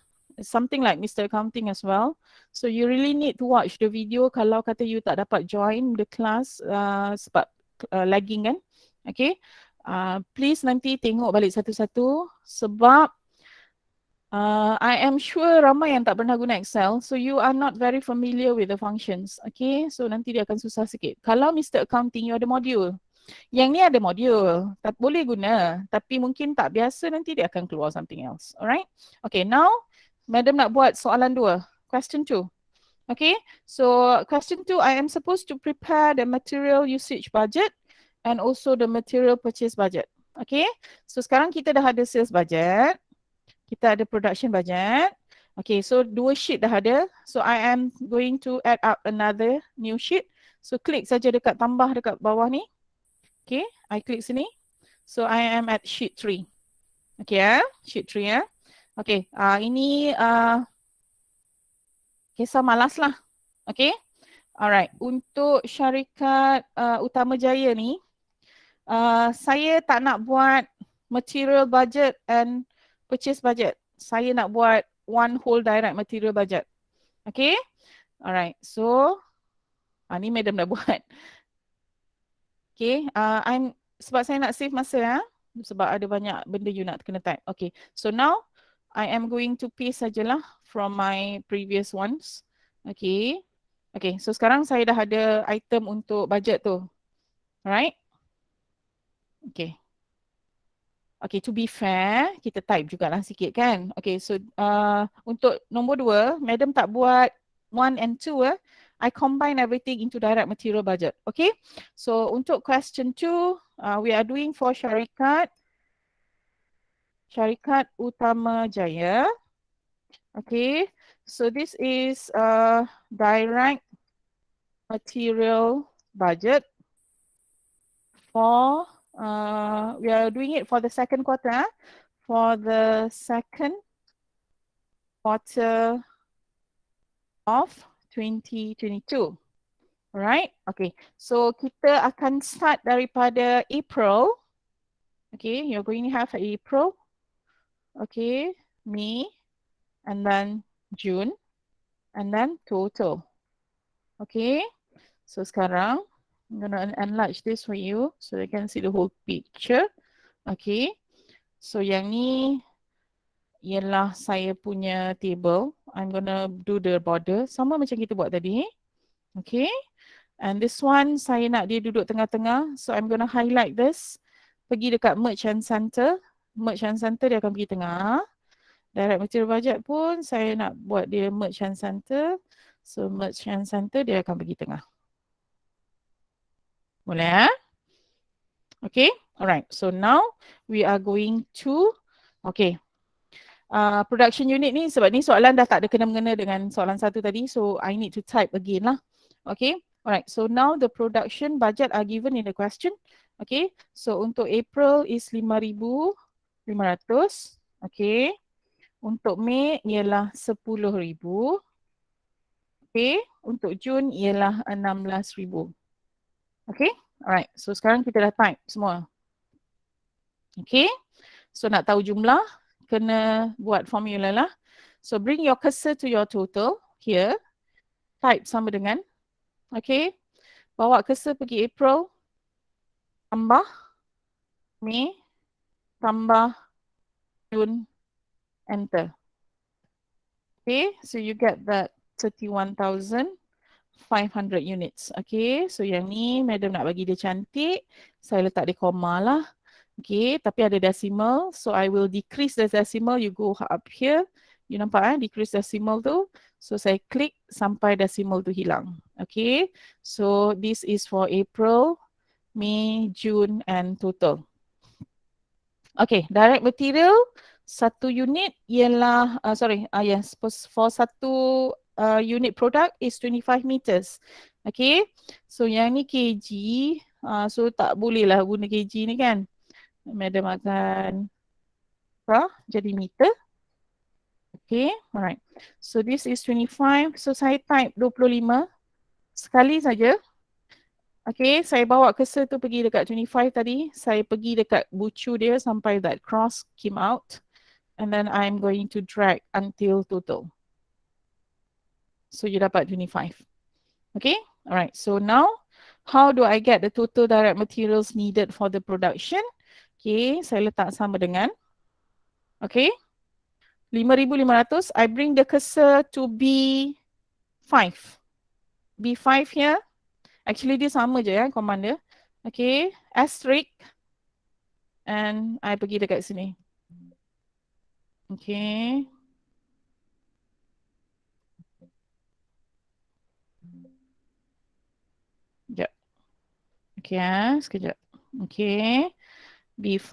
something like Mr. Accounting as well. So you really need to watch the video kalau kata you tak dapat join the class sebab lagging kan. Okay. Please nanti tengok balik satu-satu sebab I am sure ramai yang tak pernah guna Excel. So you are not very familiar with the functions. Okay. So nanti dia akan susah sikit. Kalau Mr. Accounting you ada module. Yang ni ada modul, boleh guna, tapi mungkin tak biasa nanti dia akan keluar something else. Alright? Okay, now Madam nak buat soalan 2. Question 2. Okay, so question 2, I am supposed to prepare the material usage budget and also the material purchase budget. Okay, so sekarang kita dah ada sales budget, kita ada production budget. Okay, so 2 sheet dah ada. So I am going to add up another new sheet. So klik saja dekat tambah dekat bawah ni. Okay, I klik sini. So I am at sheet 3. Okay, sheet 3 ya. Okay, ini kisah malas lah. Okay, alright. Untuk syarikat Utama Jaya ni, saya tak nak buat material budget and purchase budget. Saya nak buat one whole direct material budget. Okay, alright. So ni Madam dah buat. Okay, sebab saya nak save masa ya. Sebab ada banyak benda you nak kena type. Okay, so now I am going to paste sajalah from my previous ones. Okay. Okay, so sekarang saya dah ada item untuk budget tu. Alright. Okay. Okay, to be fair, kita type jugalah sikit kan. Okay, so untuk nombor 2, Madam tak buat 1 and 2. I combine everything into direct material budget. Okay, so untuk question 2, we are doing for syarikat Utama Jaya. Okay, so this is direct material budget for we are doing it for the second quarter. For the second quarter of 2022. Alright, okay. So kita akan start daripada April. Okay, you're going to have April. Okay, May, and then June, and then total. Okay, so sekarang I'm gonna enlarge this for you so you can see the whole picture. Okay, so yang ni ialah saya punya table. I'm gonna do the border sama macam kita buat tadi. Okay, and this one saya nak dia duduk tengah-tengah. So I'm gonna highlight this. Pergi dekat Merchant Center. Merchant Center dia akan pergi tengah. Direct material budget pun saya nak buat dia Merchant Center. So Merchant Center dia akan pergi tengah. Boleh Okay, alright. So now we are going to, okay. Production unit ni sebab ni soalan dah tak ada kena-mengena dengan soalan 1 tadi. So I need to type again lah. Okay, alright. So now the production budget are given in the question. Okay, so untuk April is 5,500. Okay, untuk May ialah 10,000. Okay, untuk Jun ialah 16,000. Okay, alright. So sekarang kita dah type semua. Okay, so nak tahu jumlah, kena buat formula lah. So bring your cursor to your total here. Type sama dengan. Okay, bawa cursor pergi April. Tambah May. Tambah June. Enter. Okay, so you get that 31,500 units. Okay, so yang ni Madam nak bagi dia cantik. Saya letak dia koma lah. Okay, tapi ada decimal. So I will decrease the decimal. You go up here. You nampak decrease decimal tu. So saya klik sampai decimal tu hilang. Okay, so this is for April, May, June and total. Okay, direct material. 1 unit ialah, yes, for 1 unit product is 25 meters. Okay, so yang ni kg. So tak boleh lah guna kg ni kan. Madam akan jadi meter. Okay, alright. So this is 25. So saya type 25 sekali saja. Okay, saya bawa cursor tu pergi dekat 25 tadi. Saya pergi dekat bucu dia sampai that cross came out. And then I'm going to drag until total. So you dapat 25. Okay, alright. So now, how do I get the total direct materials needed for the production? Okay, saya letak sama dengan. Okay, 5,500. I bring the cursor to B5. B5 here. Actually dia sama je command dia. Okay, asterisk and I pergi dekat sini. Okay. Sekejap. Okay, sekejap. Okay. B5.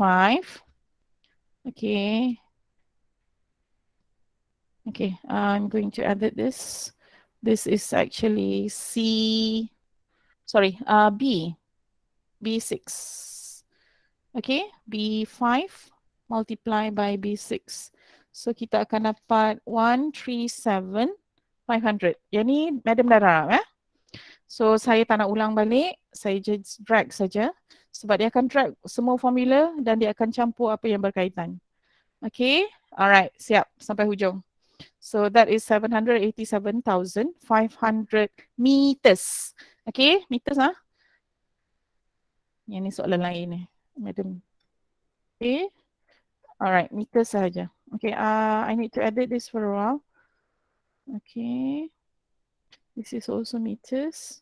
Okay. Okay, I'm going to edit this. This is actually B. B6. Okay, B5 multiply by B6. So kita akan dapat 137,500. Yang ni Madam dah harap So saya tak nak ulang balik, saya just drag saja. Sebab dia akan drag semua formula dan dia akan campur apa yang berkaitan. Okay, alright, siap sampai hujung. So that is 787,500 meters. Okay, meters Yang ni soalan lain ni, Madam. Okay, alright, meters sahaja. Okay, I need to edit this for a while. Okay, this is also meters.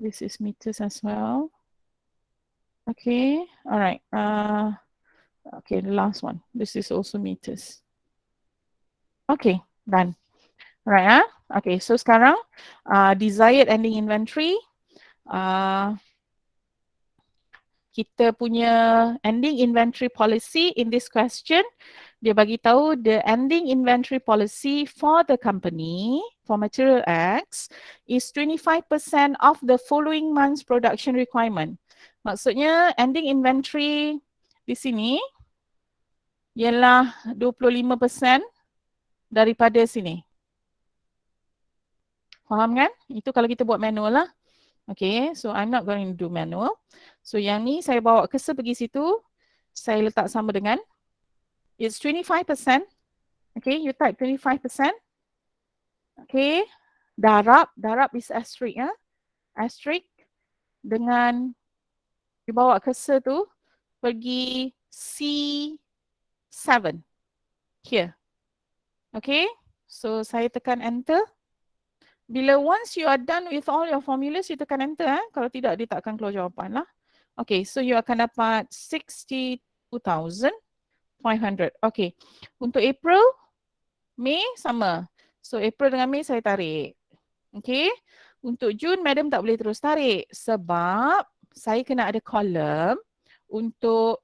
This is meters as well. Okay, alright. Okay, the last one. This is also meters. Okay, done. Alright, Okay, so sekarang desired ending inventory. Kita punya ending inventory policy in this question, dia bagi tahu the ending inventory policy for the company for material X is 25% of the following month's production requirement. Maksudnya ending inventory di sini ialah 25% daripada sini. Faham kan? Itu kalau kita buat manual lah. Okay, so I'm not going to do manual. So yang ni saya bawa cursor pergi situ, saya letak sama dengan, it's 25%. Okay, you type 25%. Okay, darab is asterisk asterisk dengan you bawa cursor tu pergi C7 here. Okay, so saya tekan enter. Bila once you are done with all your formulas, you tekan enter. Kalau tidak, dia tak akan keluar jawapan lah. Okay, so you akan dapat 62,500. Okay, untuk April, May sama. So April dengan May saya tarik. Okay, untuk June, Madam tak boleh terus tarik sebab saya kena ada column untuk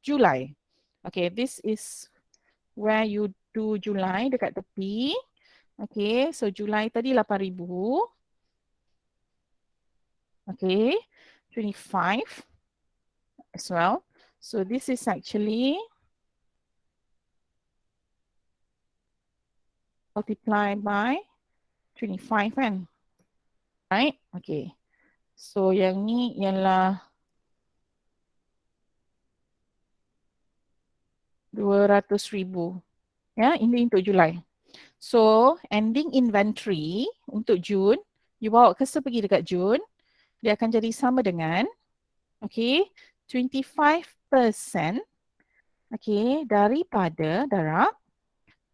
July. Okay, this is where you do July dekat tepi. Okay, so Julai tadi 8,000. Okay, 25 as well. So this is actually multiplied by 25 kan? Right? Okay. So yang ni ialah 200,000. Ya, ini untuk Julai. So, ending inventory untuk Jun, you bawa cursor pergi dekat Jun, dia akan jadi sama dengan, okay, 25%, okay, daripada darab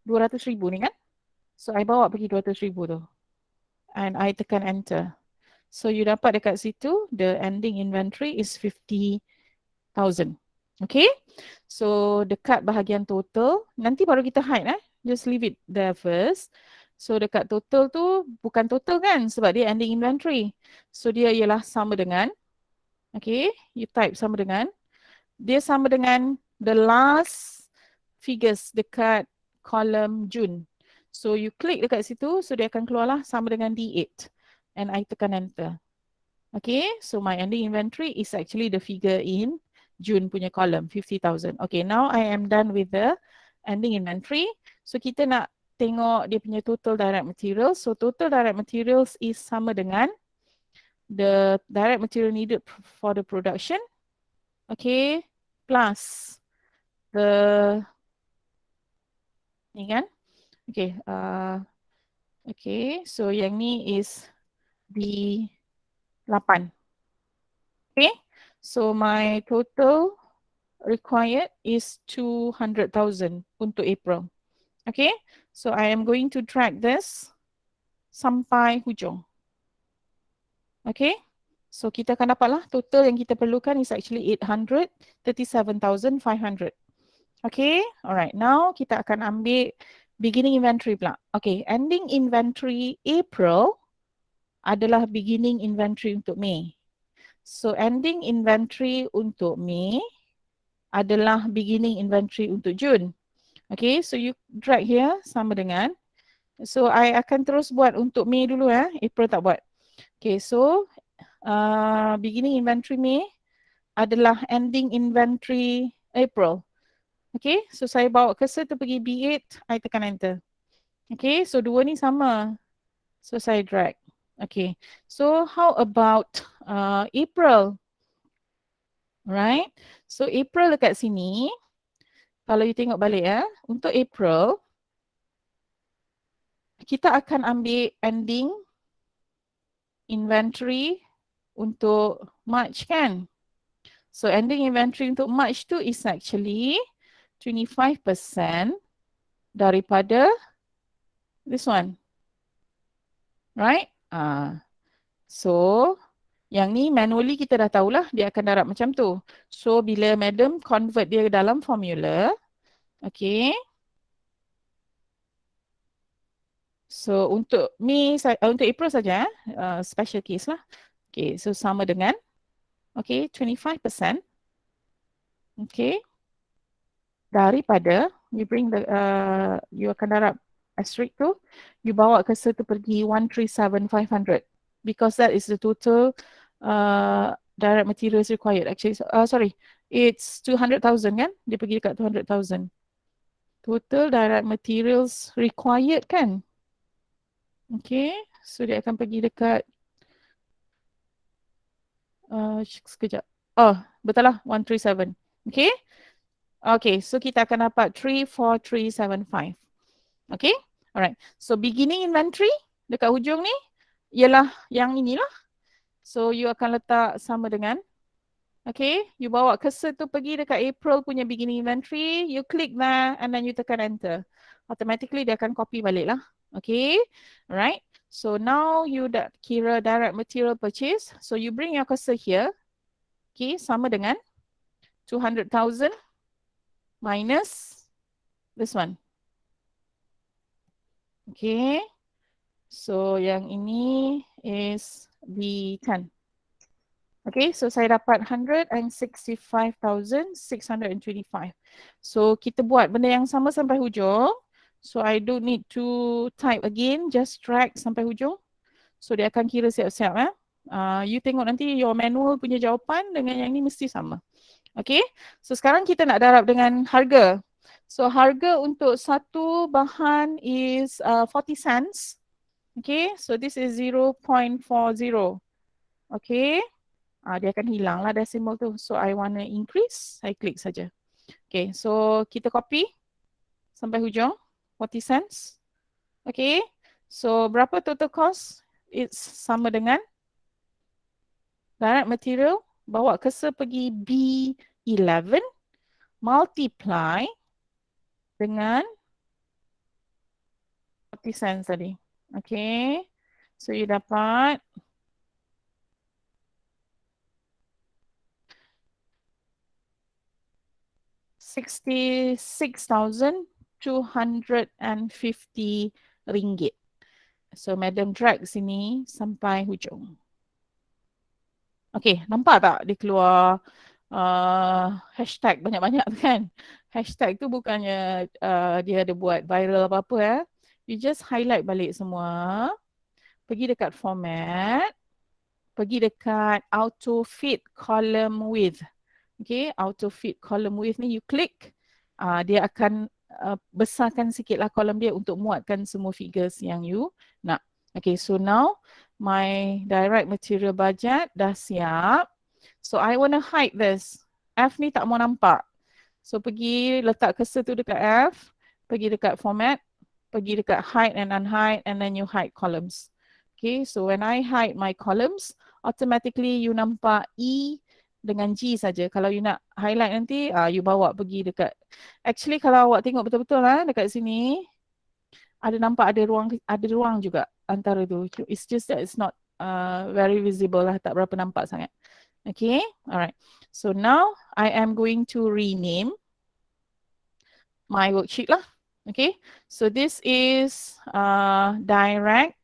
200,000 ni kan? So, I bawa pergi 200,000 tu. And I tekan enter. So, you dapat dekat situ, the ending inventory is 50,000. Okay? So, dekat bahagian total, nanti baru kita hide Just leave it there first. So dekat total tu bukan total kan sebab dia ending inventory. So dia ialah sama dengan, okay, you type sama dengan, dia sama dengan the last figures dekat column June. So you click dekat situ, so dia akan keluarlah sama dengan D8. And I tekan enter. Okay, so my ending inventory is actually the figure in June punya column, 50,000. Okay, now I am done with the ending inventory. So kita nak tengok dia punya total direct materials. So total direct materials is sama dengan the direct material needed for the production. Okay, plus the ni kan? Okay, okay, so yang ni is D8. Okay, so my total required is 200,000 untuk April. Okay, so I am going to drag this sampai hujung. Okay, So kita akan dapatlah total yang kita perlukan is actually 837,500. Okay, alright. Now kita akan ambil beginning inventory pula. Okay, ending inventory April adalah beginning inventory untuk Mei. So ending inventory untuk Mei adalah beginning inventory untuk Jun. Okay, so you drag here sama dengan. So I akan terus buat untuk Mei dulu April tak buat. Okay, so beginning inventory Mei adalah ending inventory April. Okay, so saya bawa cursor tu pergi B8, I tekan enter. Okay, so dua ni sama. So saya drag. Okay, so how about April? Right, so April dekat sini, kalau you tengok balik untuk April, kita akan ambil ending inventory untuk March kan? So ending inventory untuk March tu is actually 25% daripada this one. Right? So yang ni manually kita dah tahulah dia akan darab macam tu. So bila madam convert dia dalam formula, okay. So untuk Mei, untuk April saja, special case lah. Okay, so sama dengan, okay, 25%. Okay. Daripada, you bring the, you akan darab asterisk tu, you bawa cursor tu pergi 137,500 because that is the total direct materials required. Actually, sorry, it's 200,000 kan? Dia pergi dekat 200,000. Total direct materials required kan? Okay, so dia akan pergi dekat sekejap. Oh, betul lah, 137. Okay. Okay, so kita akan dapat 34375. Okay, alright. So beginning inventory dekat hujung ni ialah yang inilah. So you akan letak sama dengan, okay, you bawa cursor tu pergi dekat April punya beginning inventory, you click that and then you tekan enter. Automatically dia akan copy balik lah. Okay, alright. So now you dah kira direct material purchase. So you bring your cursor here. Okay, sama dengan 200,000 minus this one. Okay, so yang ini is B10. Okay, so saya dapat 165,625. So kita buat benda yang sama sampai hujung. So I don't need to type again, just drag sampai hujung. So dia akan kira siap-siap you tengok nanti your manual punya jawapan dengan yang ni mesti sama. Okay, so sekarang kita nak darab dengan harga. So harga untuk satu bahan is 40 cents. Okay, so this is 0.40. Okay, dia akan hilang lah decimal tu. So I want to increase, saya klik saja. Okay, so kita copy sampai hujung, 40 cents. Okay, so berapa total cost? It's sama dengan direct material, bawa cursor pergi B11, multiply dengan 40 cents tadi. Okay, so you dapat RM66,250. So madam drag sini sampai hujung. Okay, nampak tak dia keluar hashtag banyak-banyak kan? Hashtag tu bukannya dia ada buat viral apa-apa You just highlight balik semua. Pergi dekat format. Pergi dekat auto fit column width. Okay, auto fit column width ni you click. Dia akan besarkan sikitlah kolom dia untuk muatkan semua figures yang you nak. Okay, so now my direct material budget dah siap. So I want to hide this. F ni tak mau nampak. So pergi letak cursor tu dekat F. Pergi dekat format. Pergi dekat hide and unhide and then you hide columns. Okay, so when I hide my columns, automatically you nampak E dengan G saja. Kalau you nak highlight nanti, you bawa pergi dekat. Actually kalau awak tengok betul-betul dekat sini, ada nampak ada ruang juga antara tu. It's just that it's not very visible lah, tak berapa nampak sangat. Okay, alright. So now I am going to rename my worksheet lah. Okay, so this is direct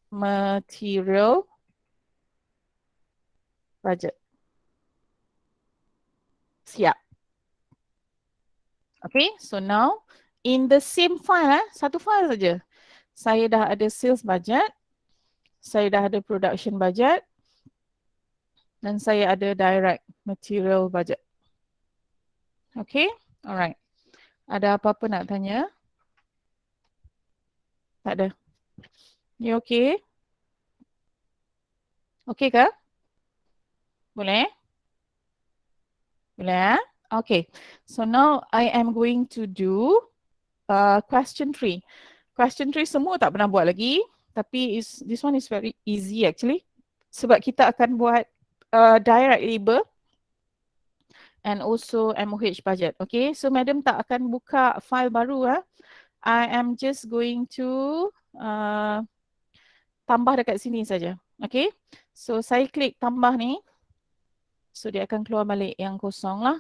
material budget. Siap. Okay, so now in the same file, satu file saja. Saya dah ada sales budget, saya dah ada production budget, dan saya ada direct material budget. Okay, alright. Ada apa-apa nak tanya? Tak ada. You okay? Okay ke? Boleh? Boleh? Okay. So now I am going to do question 3. Question 3 semua tak pernah buat lagi. Tapi this one is very easy actually. Sebab kita akan buat direct labor and also MOH budget. Okay. So madam tak akan buka file baru. I am just going to tambah dekat sini saja. Okay. So saya klik tambah ni. So dia akan keluar balik yang kosong lah.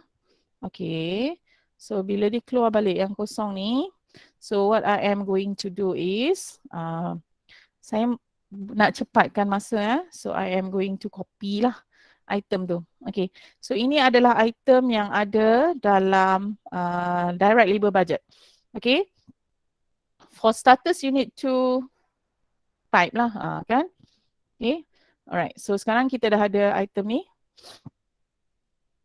Okay. So bila dia keluar balik yang kosong ni, so what I am going to do is, saya nak cepatkan masa. So I am going to copy lah item tu. Okay. So ini adalah item yang ada dalam direct labor budget. Okay. For starters you need to type lah. Kan? Okay. Alright. So sekarang kita dah ada item ni.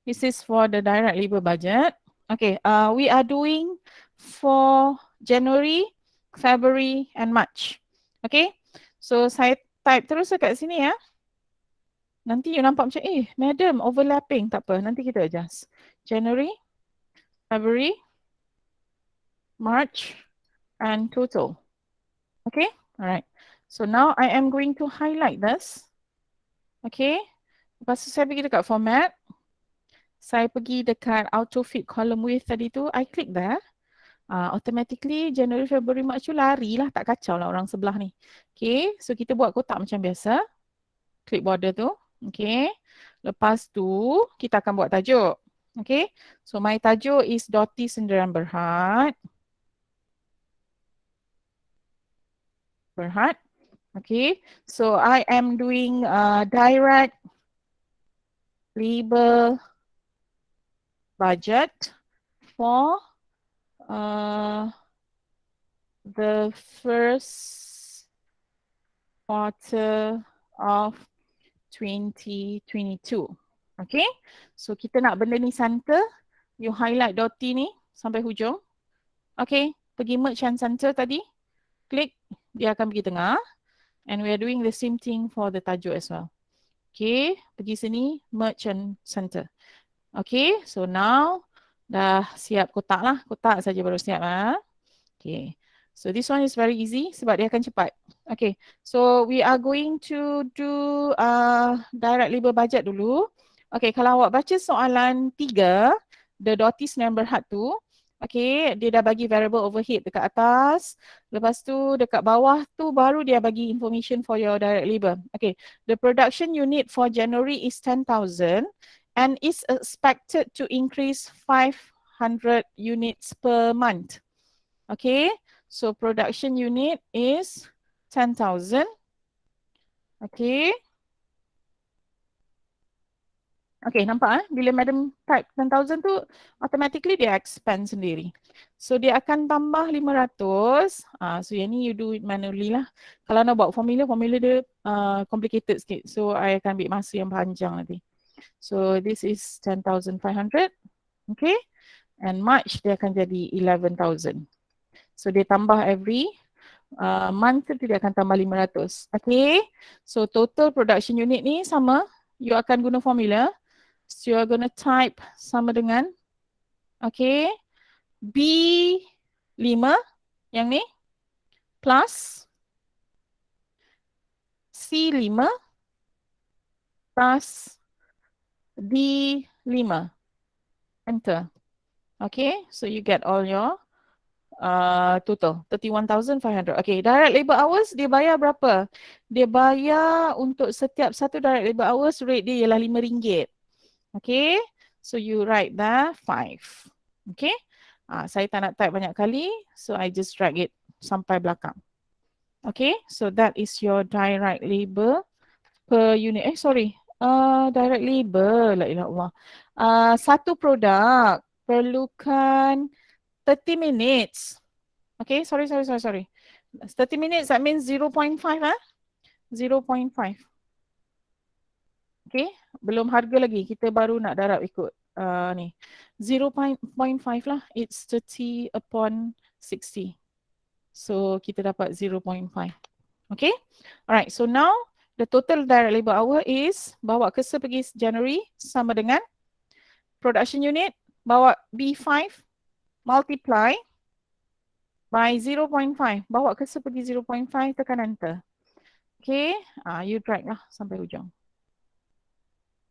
This is for the direct labor budget. Okay, we are doing for January, February and March. Okay, so saya type terus dekat sini ya. Nanti you nampak macam, madam overlapping. Tak apa, nanti kita adjust. January, February, March and total. Okay, alright. So now I am going to highlight this. Okay, lepas tu saya pergi dekat format. Saya pergi dekat auto fit column width tadi tu, I click there. Automatically January, February, March tu lari lah, tak kacau lah orang sebelah ni. Okay, so kita buat kotak macam biasa. Klik border tu. Okay, lepas tu kita akan buat tajuk. Okay, so my tajuk is Dotty Sendirian Berhad. Okay, so I am doing direct labor budget for the first quarter of 2022. Okay, so kita nak benda ni center, you highlight Dotty ni sampai hujung. Okay, pergi merge and center tadi, klik, dia akan pergi tengah. And we are doing the same thing for the tajuk as well. Okay, pergi sini, merge and center. Okay, so now dah siap kotak lah. Kotak saja baru siap. Okay, so this one is very easy sebab dia akan cepat. Okay, so we are going to do direct labor budget dulu. Okay, kalau awak baca soalan 3, the Dotty Sendirian Berhad tu, okay, dia dah bagi variable overhead dekat atas. Lepas tu dekat bawah tu baru dia bagi information for your direct labor. Okay, the production unit for January is 10,000 and is expected to increase 500 units per month. Okay, so production unit is 10,000. Okay. Okay, nampak bila madam type 10,000 tu automatically dia expand sendiri. So dia akan tambah 500. So yang ni you do it manually lah. Kalau nak buat formula dia complicated sikit. So I akan ambil masa yang panjang nanti. So this is 10,500. Okay. And March dia akan jadi 11,000. So dia tambah every month tu dia akan tambah 500. Okay. So total production unit ni sama. You akan guna formula. So you are going to type sama dengan, okay, B5 yang ni plus C5 plus D5. Enter. Okay, so you get all your total 31,500. Okay, direct labor hours dia bayar berapa? Dia bayar untuk setiap satu direct labor hours rate dia ialah RM5. Okay, so you write there 5. Okay, saya tak nak type banyak kali, so I just drag it sampai belakang. Okay, so that is your direct labor per unit. Direct labor, la ilah Allah. Satu produk perlukan 30 minutes. Okay, sorry. 30 minutes, that means 0.5 0.5. Okay, belum harga lagi. Kita baru nak darab ikut ni. 0.5 lah. It's 30 upon 60. So, kita dapat 0.5. Okay, alright. So, now the total direct labor hour is bawa cursor pergi January sama dengan production unit, bawa B5 multiply by 0.5. Bawa cursor pergi 0.5, tekan enter. Okay, you drag lah sampai hujung.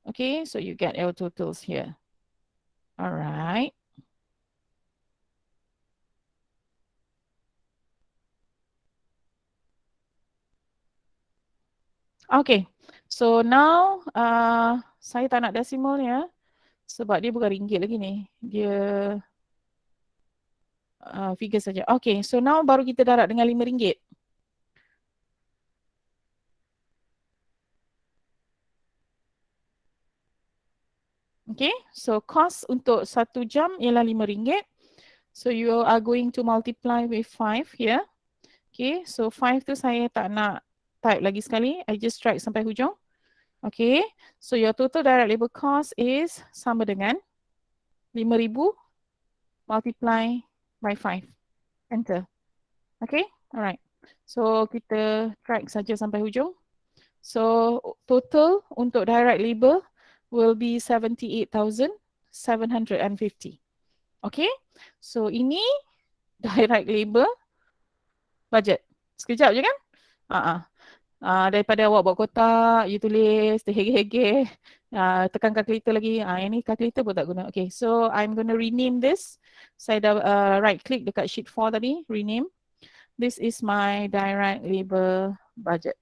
Okay, so you get your totals here. Alright. Okay, so now saya tak nak decimal ya. Sebab dia bukan ringgit lagi ni. Dia figure saja. Okay, so now baru kita darab dengan RM5. Okay, so cost untuk 1 jam ialah RM5. So you are going to multiply with 5 here. Okay, so 5 tu saya tak nak type lagi sekali. I just drag sampai hujung. Okay, so your total direct labor cost is sama dengan 5,000 multiply by 5. Enter. Okay, alright. So kita drag saja sampai hujung. So total untuk direct labor will be 78,750. Okay, so ini direct labor budget. Sekejap je kan? Daripada awak buat kotak, you tulis, terhege-hege, tekan calculator lagi. Yang ni calculator pun tak guna. Okay, so I'm going to rename this. Saya dah right click dekat sheet 4 tadi, rename. This is my direct labor budget.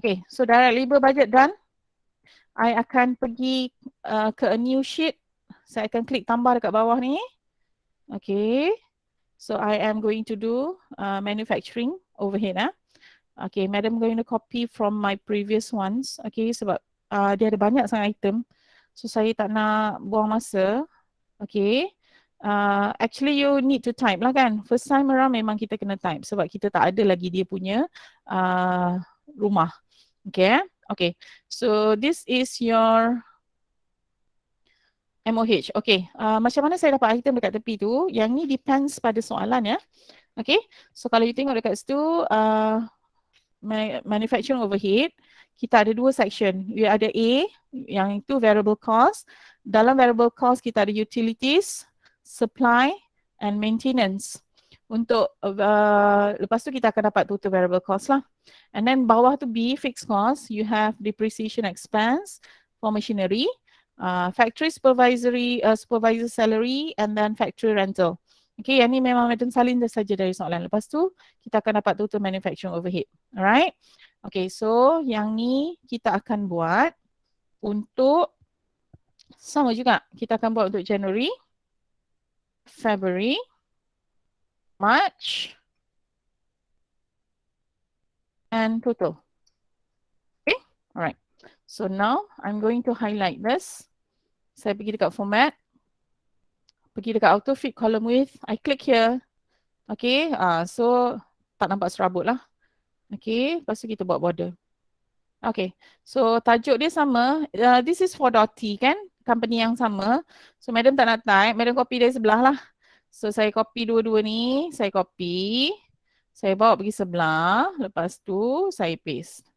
Okay, so direct labor budget done. I akan pergi ke a new sheet. Saya akan klik tambah dekat bawah ni. Okay, so I am going to do manufacturing overhead. Okay, madam going to copy from my previous ones. Okay, sebab dia ada banyak sangat item. So saya tak nak buang masa. Okay, actually you need to type lah kan. First time around memang kita kena type sebab kita tak ada lagi dia punya rumah. Okay, okay. So this is your MOH. Okay, macam mana saya dapat item dekat tepi tu? Yang ni depends pada soalan ya. Okay, so kalau you tengok dekat situ, manufacturing overhead, kita ada dua section. You ada A, yang itu variable cost. Dalam variable cost kita ada utilities, supply and maintenance. Untuk lepas tu kita akan dapat total variable cost lah. And then bawah tu B, fixed cost, you have depreciation expense for machinery, factory supervisor salary and then factory rental. Okay, yang ni memang Madam salin saja dari soalan. Lepas tu kita akan dapat total manufacturing overhead. Alright. Okay, so yang ni kita akan buat untuk sama juga. Kita akan buat untuk January, February, March and total. Okay, alright. So now I'm going to highlight this. Saya pergi dekat format. Pergi dekat auto fit column width. I click here. Okay, so tak nampak serabut lah. Okay, lepas tu kita buat border. Okay, so tajuk dia sama. This is for Dotty kan? Company yang sama. So madam tak nak type, madam copy dari sebelah lah. So saya copy dua-dua ni. Saya copy. Saya bawa pergi sebelah. Lepas tu saya paste.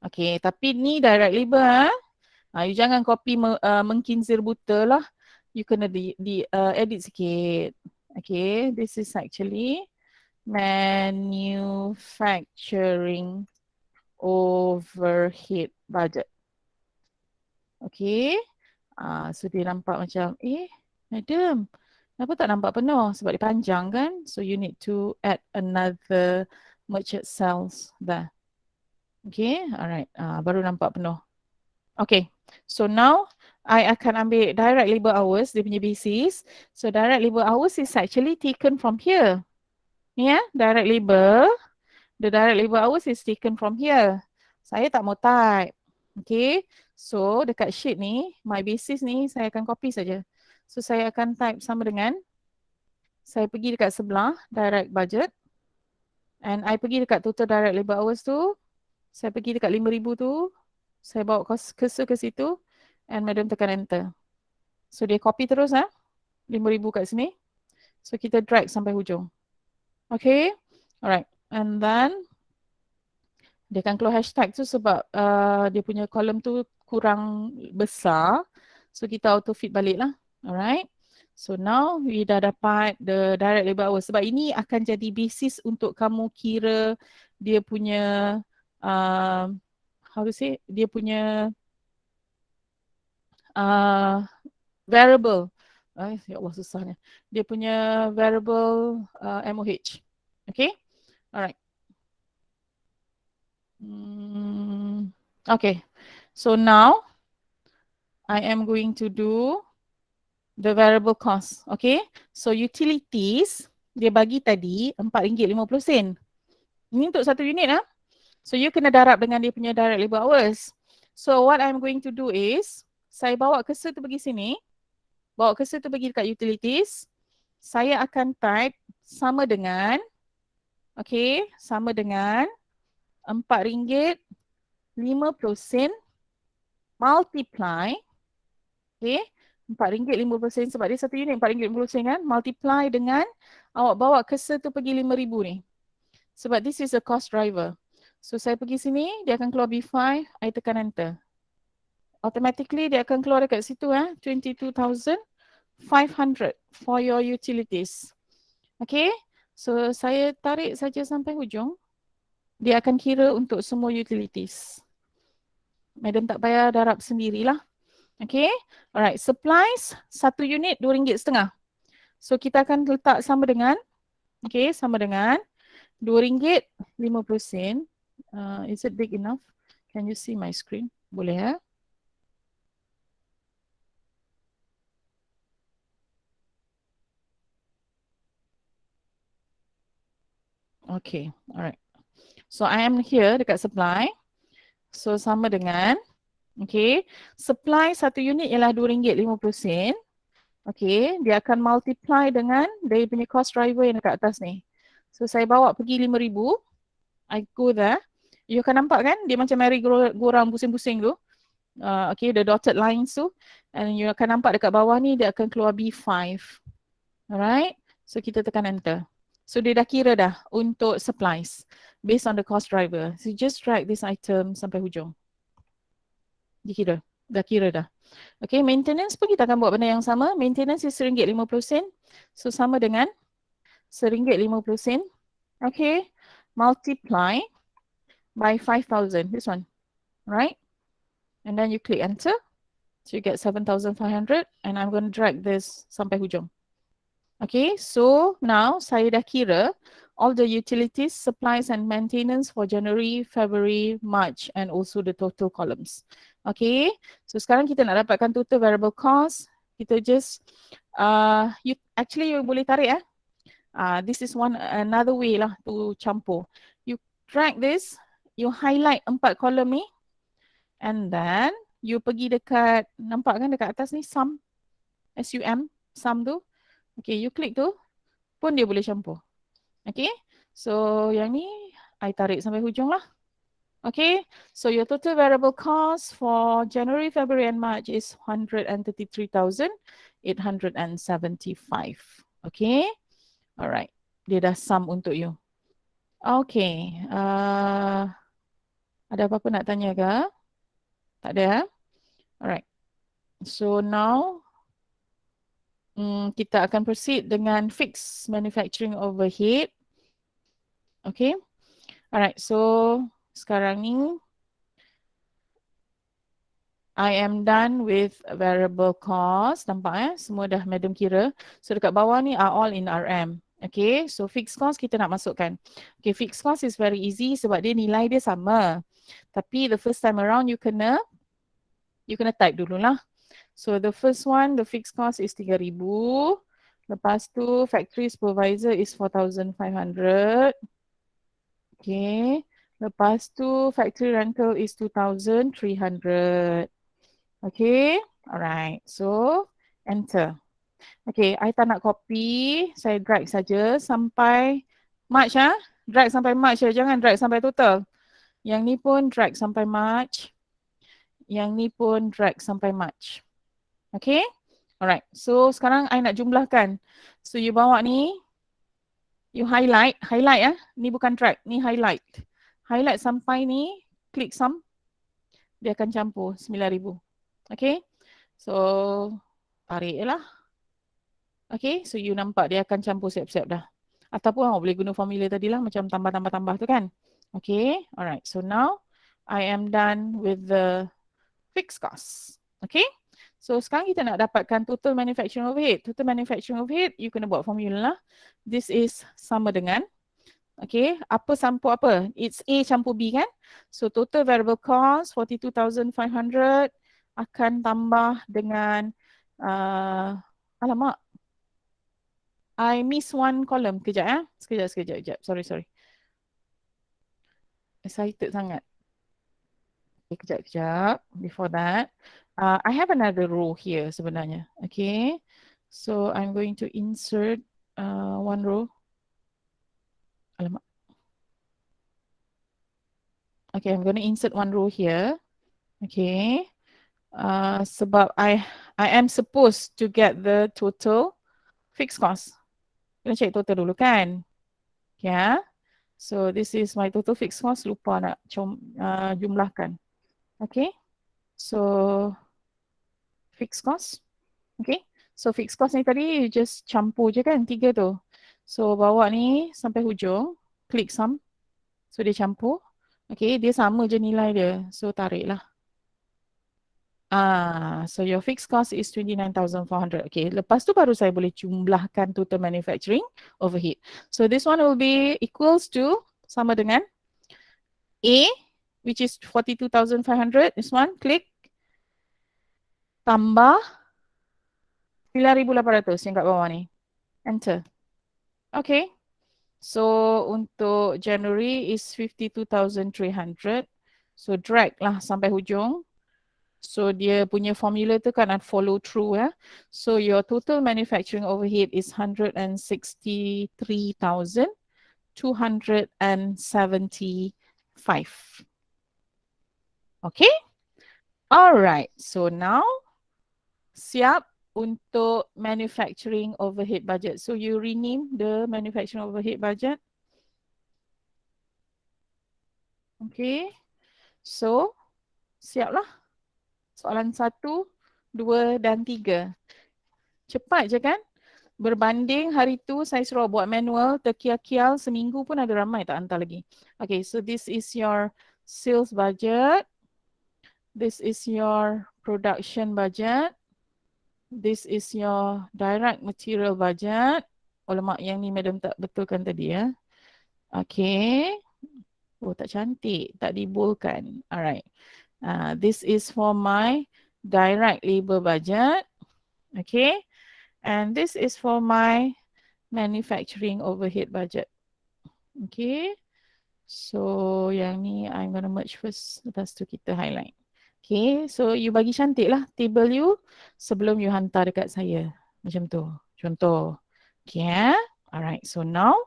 Okay, tapi ni direct labor. You jangan copy mengkinsir buta lah. You kena edit sikit. Okay, this is actually manufacturing overhead budget. Okay, so dia nampak macam, madam, Kenapa tak nampak penuh? Sebab dia panjang kan? So you need to add another merged cells there. Okay, alright. Baru nampak penuh. Okay, so now I akan ambil direct labor hours, dia punya basis. So direct labor hours is actually taken from here. Yeah, direct labor. The direct labor hours is taken from here. Saya tak mau type. Okay, so dekat sheet ni, my basis ni saya akan copy saja. So saya akan type sama dengan, saya pergi dekat sebelah, direct budget. And I pergi dekat total direct labor hours tu. Saya pergi dekat 5,000 tu. Saya bawa cursor ke situ. And madam tekan enter. So dia copy terus 5,000 kat sini. So kita drag sampai hujung. Okay. Alright. And then dia akan keluar hashtag tu sebab dia punya kolom tu kurang besar. So kita auto fit balik lah. Alright. So now we dah dapat the direct labor hours. Sebab ini akan jadi basis untuk kamu kira dia punya how to say, dia punya variable. Ya Allah susahnya. Dia punya variable MOH. Okay. Alright. Okay. So now I am going to do the variable cost. Okay. So utilities dia bagi tadi RM4.50. Ini untuk satu unit So you kena darab dengan dia punya direct labor hours. So what I'm going to do is saya bawa cursor tu pergi sini. Bawa cursor tu pergi dekat utilities. Saya akan type sama dengan, okay, sama dengan RM4.50 multiply, okay, RM4.50 sebab dia satu unit RM4.50 kan, multiply dengan awak bawa cursor tu pergi 5,000 ni. Sebab this is a cost driver. So saya pergi sini, dia akan keluar B5, I tekan enter. Automatically dia akan keluar dekat situ 22,500 for your utilities. Okay, so saya tarik saja sampai hujung. Dia akan kira untuk semua utilities. Madam tak payah darab sendirilah. Okay, alright. Supplies, satu unit RM2.50. So kita akan letak sama dengan, okay, sama dengan RM2.50. Is it big enough? Can you see my screen? Boleh Okay, alright. So I am here dekat supply. So sama dengan, okay, supply satu unit ialah RM2.50. Okay, dia akan multiply dengan dia punya cost driver yang dekat atas ni. So saya bawa pergi 5,000. I go there. You akan nampak kan dia macam merry-go-round pusing-pusing tu. Okay, the dotted lines tu. And you akan nampak dekat bawah ni dia akan keluar B5. Alright, so kita tekan enter. So dia dah kira dah untuk supplies based on the cost driver. So just drag this item sampai hujung. Dia dah kira dah. Okay, maintenance pun kita akan buat benda yang sama. Maintenance is RM1.50. So sama dengan RM1.50. Okay, multiply by 5,000. This one, right? And then you click enter. So you get 7,500 and I'm going to drag this sampai hujung. Okay, so now saya dah kira all the utilities, supplies and maintenance for January, February, March and also the total columns. Okay, so sekarang kita nak dapatkan total variable cost. Kita just, you boleh tarik this is another way lah to campur. You drag this, you highlight 4 kolom ni and then you pergi dekat, nampak kan dekat atas ni sum, SUM, sum tu. Okay, you klik tu pun dia boleh campur. Okay, so yang ni I tarik sampai hujung lah. Okay, so your total variable cost for January, February and March is 133,875. Okay, alright. Dia dah sum untuk you. Okay, ada apa-apa nak tanya ke? Tak ada? Alright. So now kita akan proceed dengan fixed manufacturing overhead. Okay. Alright, so sekarang ni I am done with variable cost. Nampak semua dah madam kira. So dekat bawah ni are all in RM. Okay, so fixed cost kita nak masukkan. Okay, fixed cost is very easy sebab dia nilai dia sama. Tapi the first time around you kena type dululah. So the first one, the fixed cost is 3,000. Lepas tu factory supervisor is 4,500. Okay. Lepas tu factory rental is 2,300. Okay. Alright. So enter. Okay, I tak nak copy. Saya drag saja sampai March Drag sampai March jangan drag sampai total. Yang ni pun drag sampai March. Yang ni pun drag sampai March. Okay? Alright. So sekarang I nak jumlahkan. So you bawa ni, you highlight Ni bukan drag, ni highlight. Highlight sampai ni, klik sum. Dia akan campur 9,000. Okay? So tarik lah. Okay, so you nampak dia akan campur siap-siap dah. Ataupun awak boleh guna formula tadi lah macam tambah-tambah-tambah tu kan. Okay, alright. So now I am done with the fixed cost. Okay, so sekarang kita nak dapatkan total manufacturing overhead. Total manufacturing overhead, you kena buat formula lah. This is sama dengan, okay, apa campur apa? It's A campur B kan? So total variable cost 42,500 akan tambah dengan, alamak. I miss one column. Kejap Sekejap. Sorry. Excited sangat. Okay, kejap. Before that, I have another row here sebenarnya. Okay. So I'm going to insert one row. Alamak. Okay, I'm going to insert one row here. Okay. Sebab I am supposed to get the total fixed cost. Kena check total dulu kan. Yeah. So this is my total fixed cost. Lupa nak jumlahkan. Okay. So fixed cost. Okay. So fixed cost ni tadi you just campur je kan 3 tu. So bawa ni sampai hujung. Klik sum. So dia campur. Okay. Dia sama je nilai dia. So tarik lah. So your fixed cost is 29,400. Okay, lepas tu baru saya boleh jumlahkan total manufacturing overhead. So this one will be equals to sama dengan A, which is 42,500. This one, klik. Tambah 9,800 yang kat bawah ni. Enter. Okay. So untuk January is 52,300. So drag lah sampai hujung. So dia punya formula tu kan follow through ya. So your total manufacturing overhead is 163,275. Okay? Alright. So now siap untuk manufacturing overhead budget. So you rename the manufacturing overhead budget. Okay. So siap lah. Soalan 1, 2 dan 3. Cepat je kan? Berbanding hari tu saya suruh buat manual, terkial-kial seminggu pun ada ramai tak hantar lagi. Okay, so this is your sales budget. This is your production budget. This is your direct material budget. Oh lemak, yang ni madam tak betulkan tadi ya. Okay. Oh tak cantik, tak dibolkan. Alright. This is for my direct labor budget. Okay. And this is for my manufacturing overhead budget. Okay. So yang ni I'm gonna merge first. Lepas tu kita highlight. Okay. So you bagi cantik lah table you sebelum you hantar dekat saya. Macam tu. Contoh. Okay. Alright. So now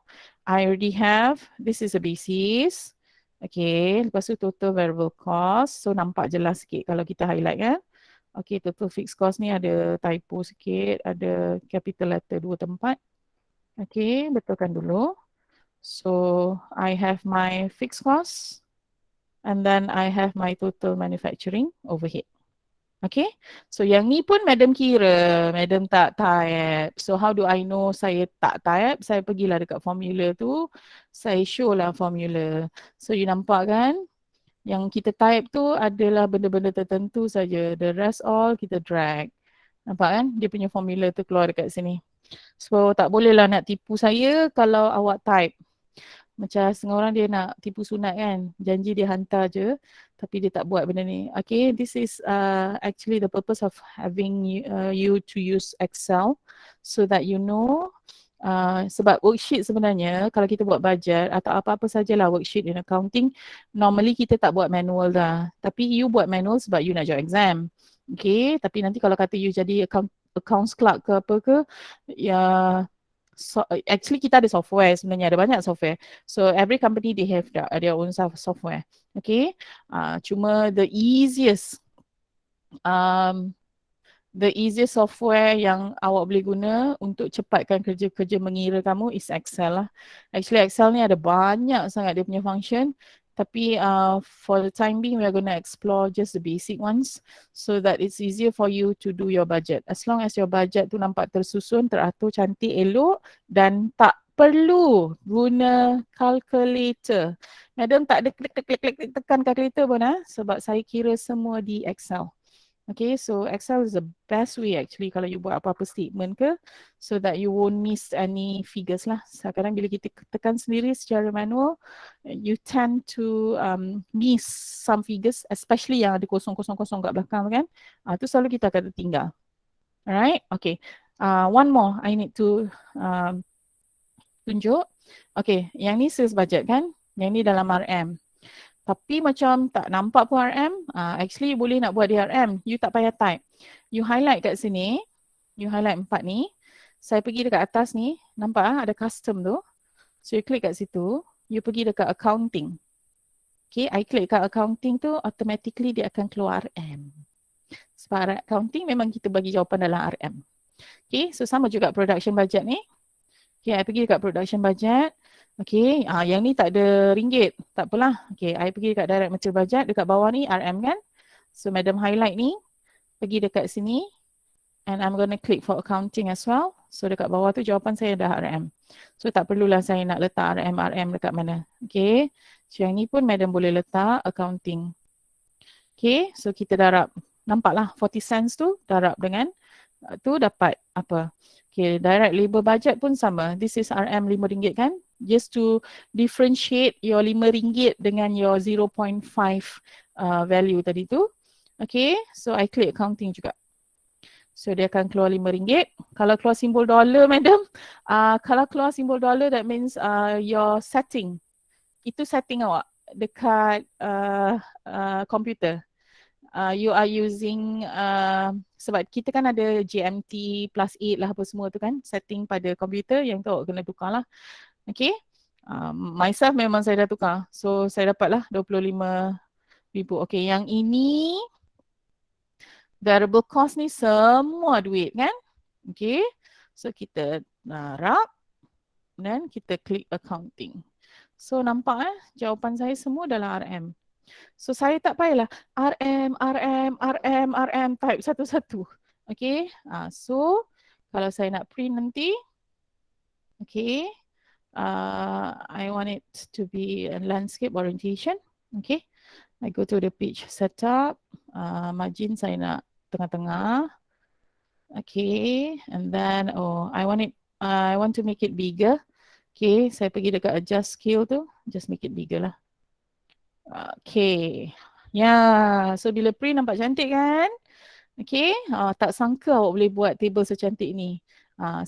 I already have, this is a basis. Okay, lepas tu total variable cost. So nampak jelas sikit kalau kita highlight kan. Okay, total fixed cost ni ada typo sikit. Ada capital letter 2 tempat. Okay, betulkan dulu. So I have my fixed cost. And then I have my total manufacturing overhead. Okay, so yang ni pun madam kira, madam tak type. So how do I know saya tak type? Saya pergilah dekat formula tu, saya show lah formula. So you nampak kan, Yang kita type tu adalah benda-benda tertentu saja. The rest all kita drag. Nampak kan? Dia punya formula tu keluar dekat sini. So tak bolehlah nak tipu saya kalau awak type. Macam setengah orang dia nak tipu sunat kan. Janji dia hantar je. Tapi dia tak buat benda ni. Okay, this is actually the purpose of having you to use Excel. So that you know. Sebab worksheet sebenarnya kalau kita buat budget atau apa-apa sajalah worksheet in accounting, normally kita tak buat manual dah. Tapi you buat manual sebab you nak jawab exam. Okay, tapi nanti kalau kata you jadi accounts clerk ke apa ke, ya, actually kita ada software sebenarnya, ada banyak software. So every company they have their own software. Okay, cuma the easiest software yang awak boleh guna untuk cepatkan kerja-kerja mengira kamu is Excel lah. Actually Excel ni ada banyak sangat dia punya function. Tapi for the time being we are going to explore just the basic ones so that it's easier for you to do your budget. As long as your budget tu nampak tersusun, teratur, cantik, elok dan tak perlu guna calculator. Madam tak ada klik tekan calculator pun sebab saya kira semua di Excel. Okay, so Excel is the best way actually kalau you buat apa-apa statement ke, so that you won't miss any figures lah. Sekarang bila kita tekan sendiri secara manual, you tend to miss some figures, especially yang ada kosong-kosong kat belakang kan. Tu selalu kita akan tertinggal. Alright, okay. One more I need to tunjuk. Okay, yang ni sales budget kan, yang ni dalam RM. Tapi macam tak nampak pun RM, actually boleh nak buat di RM. You tak payah type. You highlight kat sini, you highlight 4 ni. Saya pergi dekat atas ni, nampak ada custom tu. So you klik kat situ, you pergi dekat accounting. Okay, I klik kat accounting tu, automatically dia akan keluar RM. Sebab accounting memang kita bagi jawapan dalam RM. Okay, so sama juga production budget ni. Okay, I pergi dekat production budget. Okay, yang ni tak ada ringgit. Tak apalah. Okay, I pergi dekat direct material budget. Dekat bawah ni RM kan. So, madam highlight ni. Pergi dekat sini. And I'm going to click for accounting as well. So, dekat bawah tu jawapan saya dah RM. So, tak perlulah saya nak letak RM dekat mana. Okay. So, yang ni pun madam boleh letak accounting. Okay, so kita darab. Nampaklah 40 cents tu darab dengan tu dapat apa. Okay, direct labor budget pun sama. This is RM RM5 kan. Just to differentiate your RM5 dengan your 0.5 value tadi tu. Okay, so I click accounting juga. So dia akan keluar RM5. Kalau keluar simbol dollar, madam, kalau keluar simbol dollar, that means your setting. Itu setting awak dekat komputer. You are using, sebab kita kan ada GMT plus 8 lah apa semua tu kan, setting pada komputer yang tu awak kena tukar lah. Okay, myself memang saya dah tukar. So saya dapatlah 25,000. Okay, yang ini variable cost ni semua duit kan. Okay, so kita darab dan kita klik accounting. So nampak jawapan saya semua dalam RM. So saya tak payahlah RM type satu-satu. Okay, so kalau saya nak print nanti, okay, I want it to be a landscape orientation. Okay, I go to the page setup, margin saya nak tengah-tengah. Okay, and then I want to make it bigger. Okay, saya pergi dekat adjust scale tu, just make it bigger lah. Okay, so bila print nampak cantik kan? Okay, tak sangka awak boleh buat table secantik ni.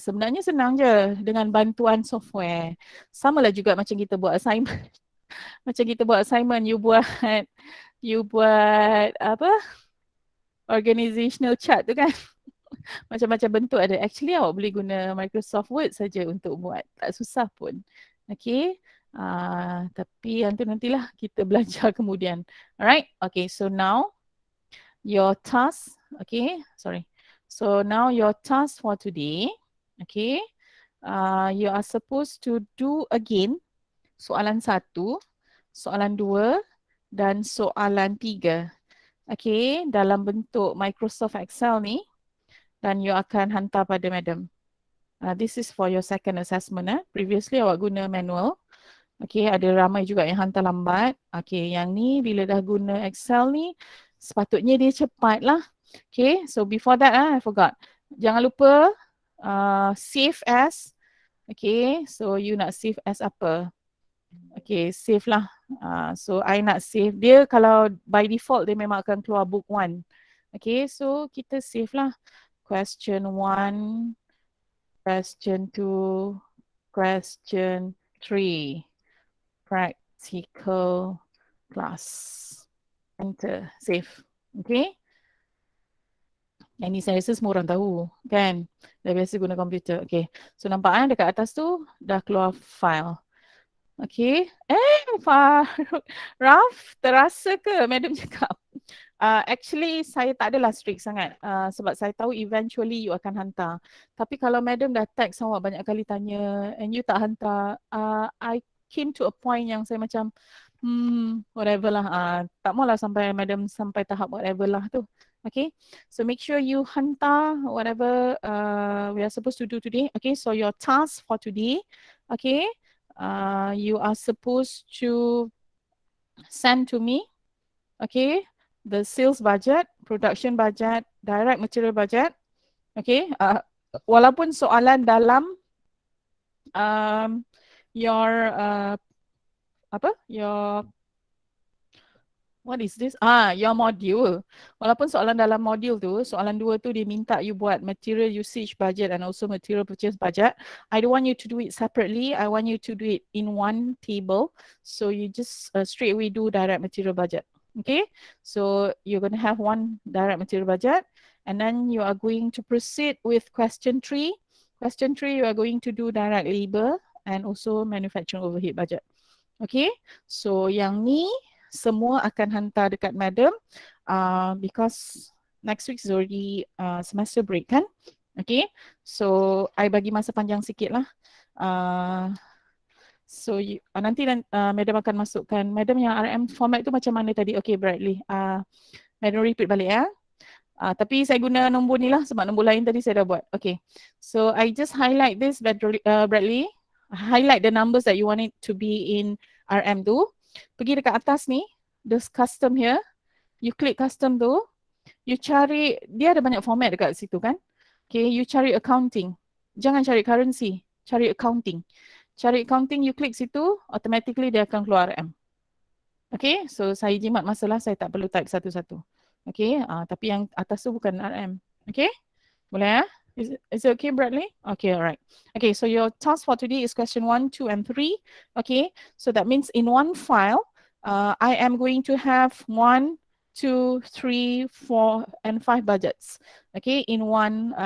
Sebenarnya senang je dengan bantuan software. Sama lah juga macam kita buat assignment. Macam kita buat assignment, you buat apa? Organizational chart tu kan? Macam-macam bentuk ada. Actually awak boleh guna Microsoft Word saja untuk buat. Tak susah pun. Okay. Tapi yang tu nantilah kita belajar kemudian. Alright. Okay. So now your task. Okay. Sorry. So now your task for today. Okay. You are supposed to do again soalan 1, soalan 2 dan soalan 3. Okay. Dalam bentuk Microsoft Excel ni. Dan you akan hantar pada madam. This is for your second assessment. Previously awak guna manual. Okay, ada ramai juga yang hantar lambat. Okay, yang ni bila dah guna Excel ni, sepatutnya dia cepat lah. Okay, so before that I forgot. Jangan lupa save as. Okay, so you nak save as apa? Okay, save lah. So I nak save dia, kalau by default dia memang akan keluar book 1. Okay, so kita save lah. Question 1, question 2, question 3. Practical class. Enter, save. Okay. Yang ni saya rasa semua orang tahu kan. Dah biasa guna komputer. Okay. So nampak dekat atas tu dah keluar file. Okay. Raf, terasa ke Madam cakap? Actually saya tak adalah strict sangat sebab saya tahu eventually you akan hantar. Tapi kalau Madam dah text awak banyak kali tanya and you tak hantar, I came to a point yang saya macam whatever lah. Tak maulah sampai Madam sampai tahap whatever lah tu. Okay, so make sure you hantar whatever we are supposed to do today. Okay, so your task for today, okay, you are supposed to send to me, okay, the sales budget, production budget, direct material budget. Okay, walaupun soalan dalam your what is this? Your module. Walaupun soalan dalam module tu, soalan 2 tu dia minta you buat material usage budget and also material purchase budget. I don't want you to do it separately. I want you to do it in one table. So you just straight away do direct material budget. Okay, so you're going to have one direct material budget and then you are going to proceed with question 3. Question 3, you are going to do direct labor and also manufacturing overhead budget. Okay, so yang ni semua akan hantar dekat Madam because next week is already semester break kan. Okay, so I bagi masa panjang sikit lah. So nanti Madam akan masukkan. Madam yang RM format tu macam mana tadi? Okay, Bradley. Madam repeat balik ya. Tapi saya guna nombor ni lah sebab nombor lain tadi saya dah buat. Okay, so I just highlight this Bradley. Highlight the numbers that you want it to be in RM tu. Pergi dekat atas ni, this custom here, you click custom tu, you cari, dia ada banyak format dekat situ kan. Okay, you cari accounting. Jangan cari currency, cari accounting. Cari accounting, you click situ, automatically dia akan keluar RM. Okay, so saya jimat masalah, saya tak perlu type satu-satu. Okay, tapi yang atas tu bukan RM. Okay, boleh ya? Is it okay, Bradley? Okay, all right. Okay, so your task for today is question 1, 2, and 3. Okay, so that means in one file, I am going to have 1, 2, 3, 4, and 5 budgets. Okay, in one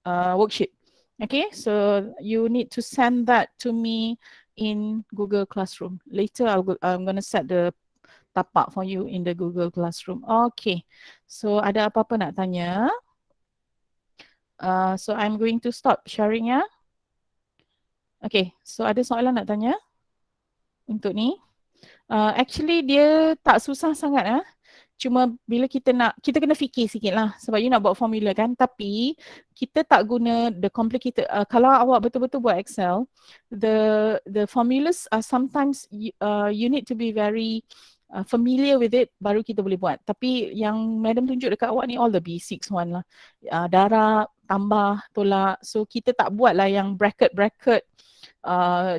worksheet. Okay, so you need to send that to me in Google Classroom. Later, I'm going to set the tapak for you in the Google Classroom. Okay, so ada apa-apa nak tanya? So I'm going to stop sharing ya. Okay, so ada soalan nak tanya untuk ni? Actually dia tak susah sangat ya. Cuma bila kita kena fikir sikit lah sebab you nak buat formula kan. Tapi kita tak guna the complicated. Kalau awak betul-betul buat Excel, the formulas are sometimes you need to be very familiar with it baru kita boleh buat. Tapi yang Madam tunjuk dekat awak ni all the basics one lah. Darab, tambah, tolak. So kita tak buat lah yang bracket.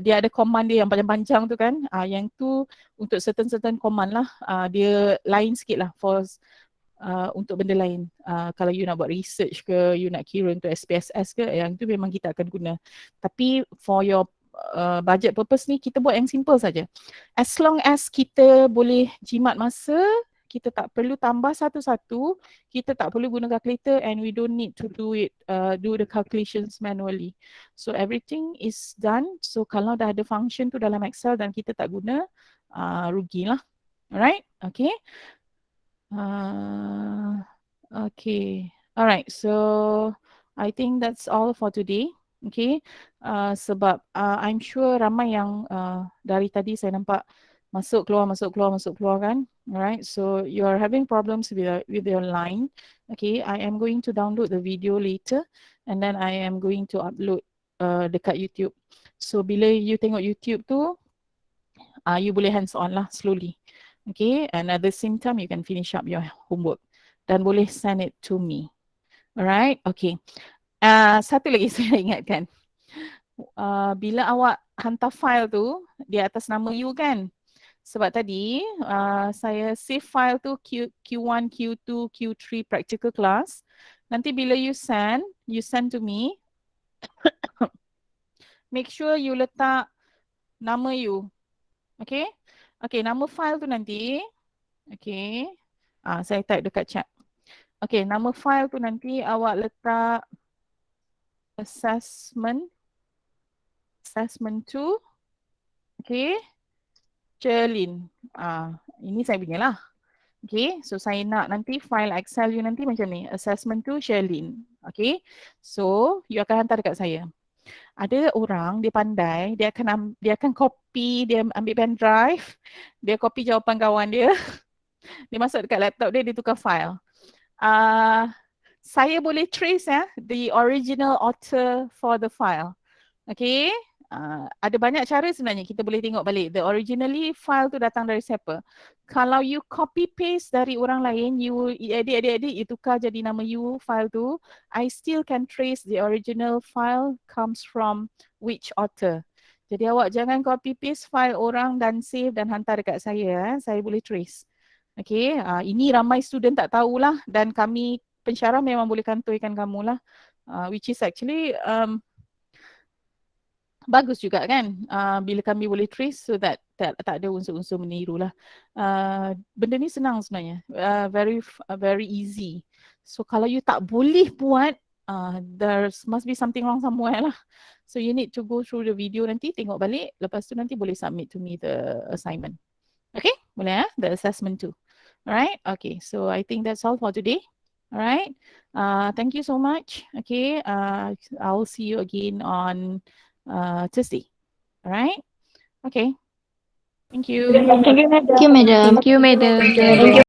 Dia ada command dia yang panjang-panjang tu kan. Yang tu untuk certain command lah. Dia lain sikit lah for untuk benda lain. Kalau you nak buat research ke, you nak kira untuk SPSS ke, yang tu memang kita akan guna. Tapi for your budget purpose ni kita buat yang simple saja. As long as kita boleh jimat masa, kita tak perlu tambah satu-satu, kita tak perlu guna calculator and we don't need to do the calculations manually. So everything is done. So kalau dah ada function tu dalam Excel dan kita tak guna, rugilah. Alright, okay. Okay, alright. So I think that's all for today. Okay, sebab I'm sure ramai yang dari tadi saya nampak masuk keluar kan. Alright, so you are having problems with your line. Okay, I am going to download the video later and then I am going to upload dekat YouTube. So bila you tengok YouTube tu, You boleh hands on lah slowly. Okay, and at the same time you can finish up your homework dan boleh send it to me. Alright, okay. Satu lagi saya ingatkan. Bila awak hantar file tu di atas nama you kan, sebab tadi saya save file tu Q1, Q2, Q3 practical class. Nanti bila you send to me, make sure you letak nama you. Okay, okay, nama file tu nanti, okay, saya type dekat chat. Okay, nama file tu nanti awak letak assessment 2, okay, Cherlyn. Ini saya punya lah. Okay, so saya nak nanti file Excel you nanti macam ni, assessment 2 Cherlyn. Okay, so you akan hantar dekat saya. Ada orang dia pandai, dia akan copy, dia ambil pen drive, dia copy jawapan kawan dia, dia masuk dekat laptop dia, dia tukar file. Saya boleh trace the original author for the file. Okay, ada banyak cara sebenarnya kita boleh tengok balik the originally file tu datang dari siapa. Kalau you copy paste dari orang lain, you edit, you tukar jadi nama you file tu, I still can trace the original file comes from which author. Jadi awak jangan copy paste file orang dan save dan hantar dekat saya. Saya boleh trace. Okay, ini ramai student tak tahulah dan kami pensyarah memang boleh kantorkan kamu lah, which is actually bagus juga kan, bila kami boleh trace so that tak ada unsur-unsur meniru lah. Benda ni senang sebenarnya, very easy. So kalau you tak boleh buat, there must be something wrong somewhere lah. So you need to go through the video nanti, tengok balik, lepas tu nanti boleh submit to me the assignment. Okay, boleh the assessment too. Alright, okay, so I think that's all for today. Alright, thank you so much. Okay, I'll see you again on Tuesday. Alright, okay. Thank you. Thank you, madam. Thank you, madam. Thank you.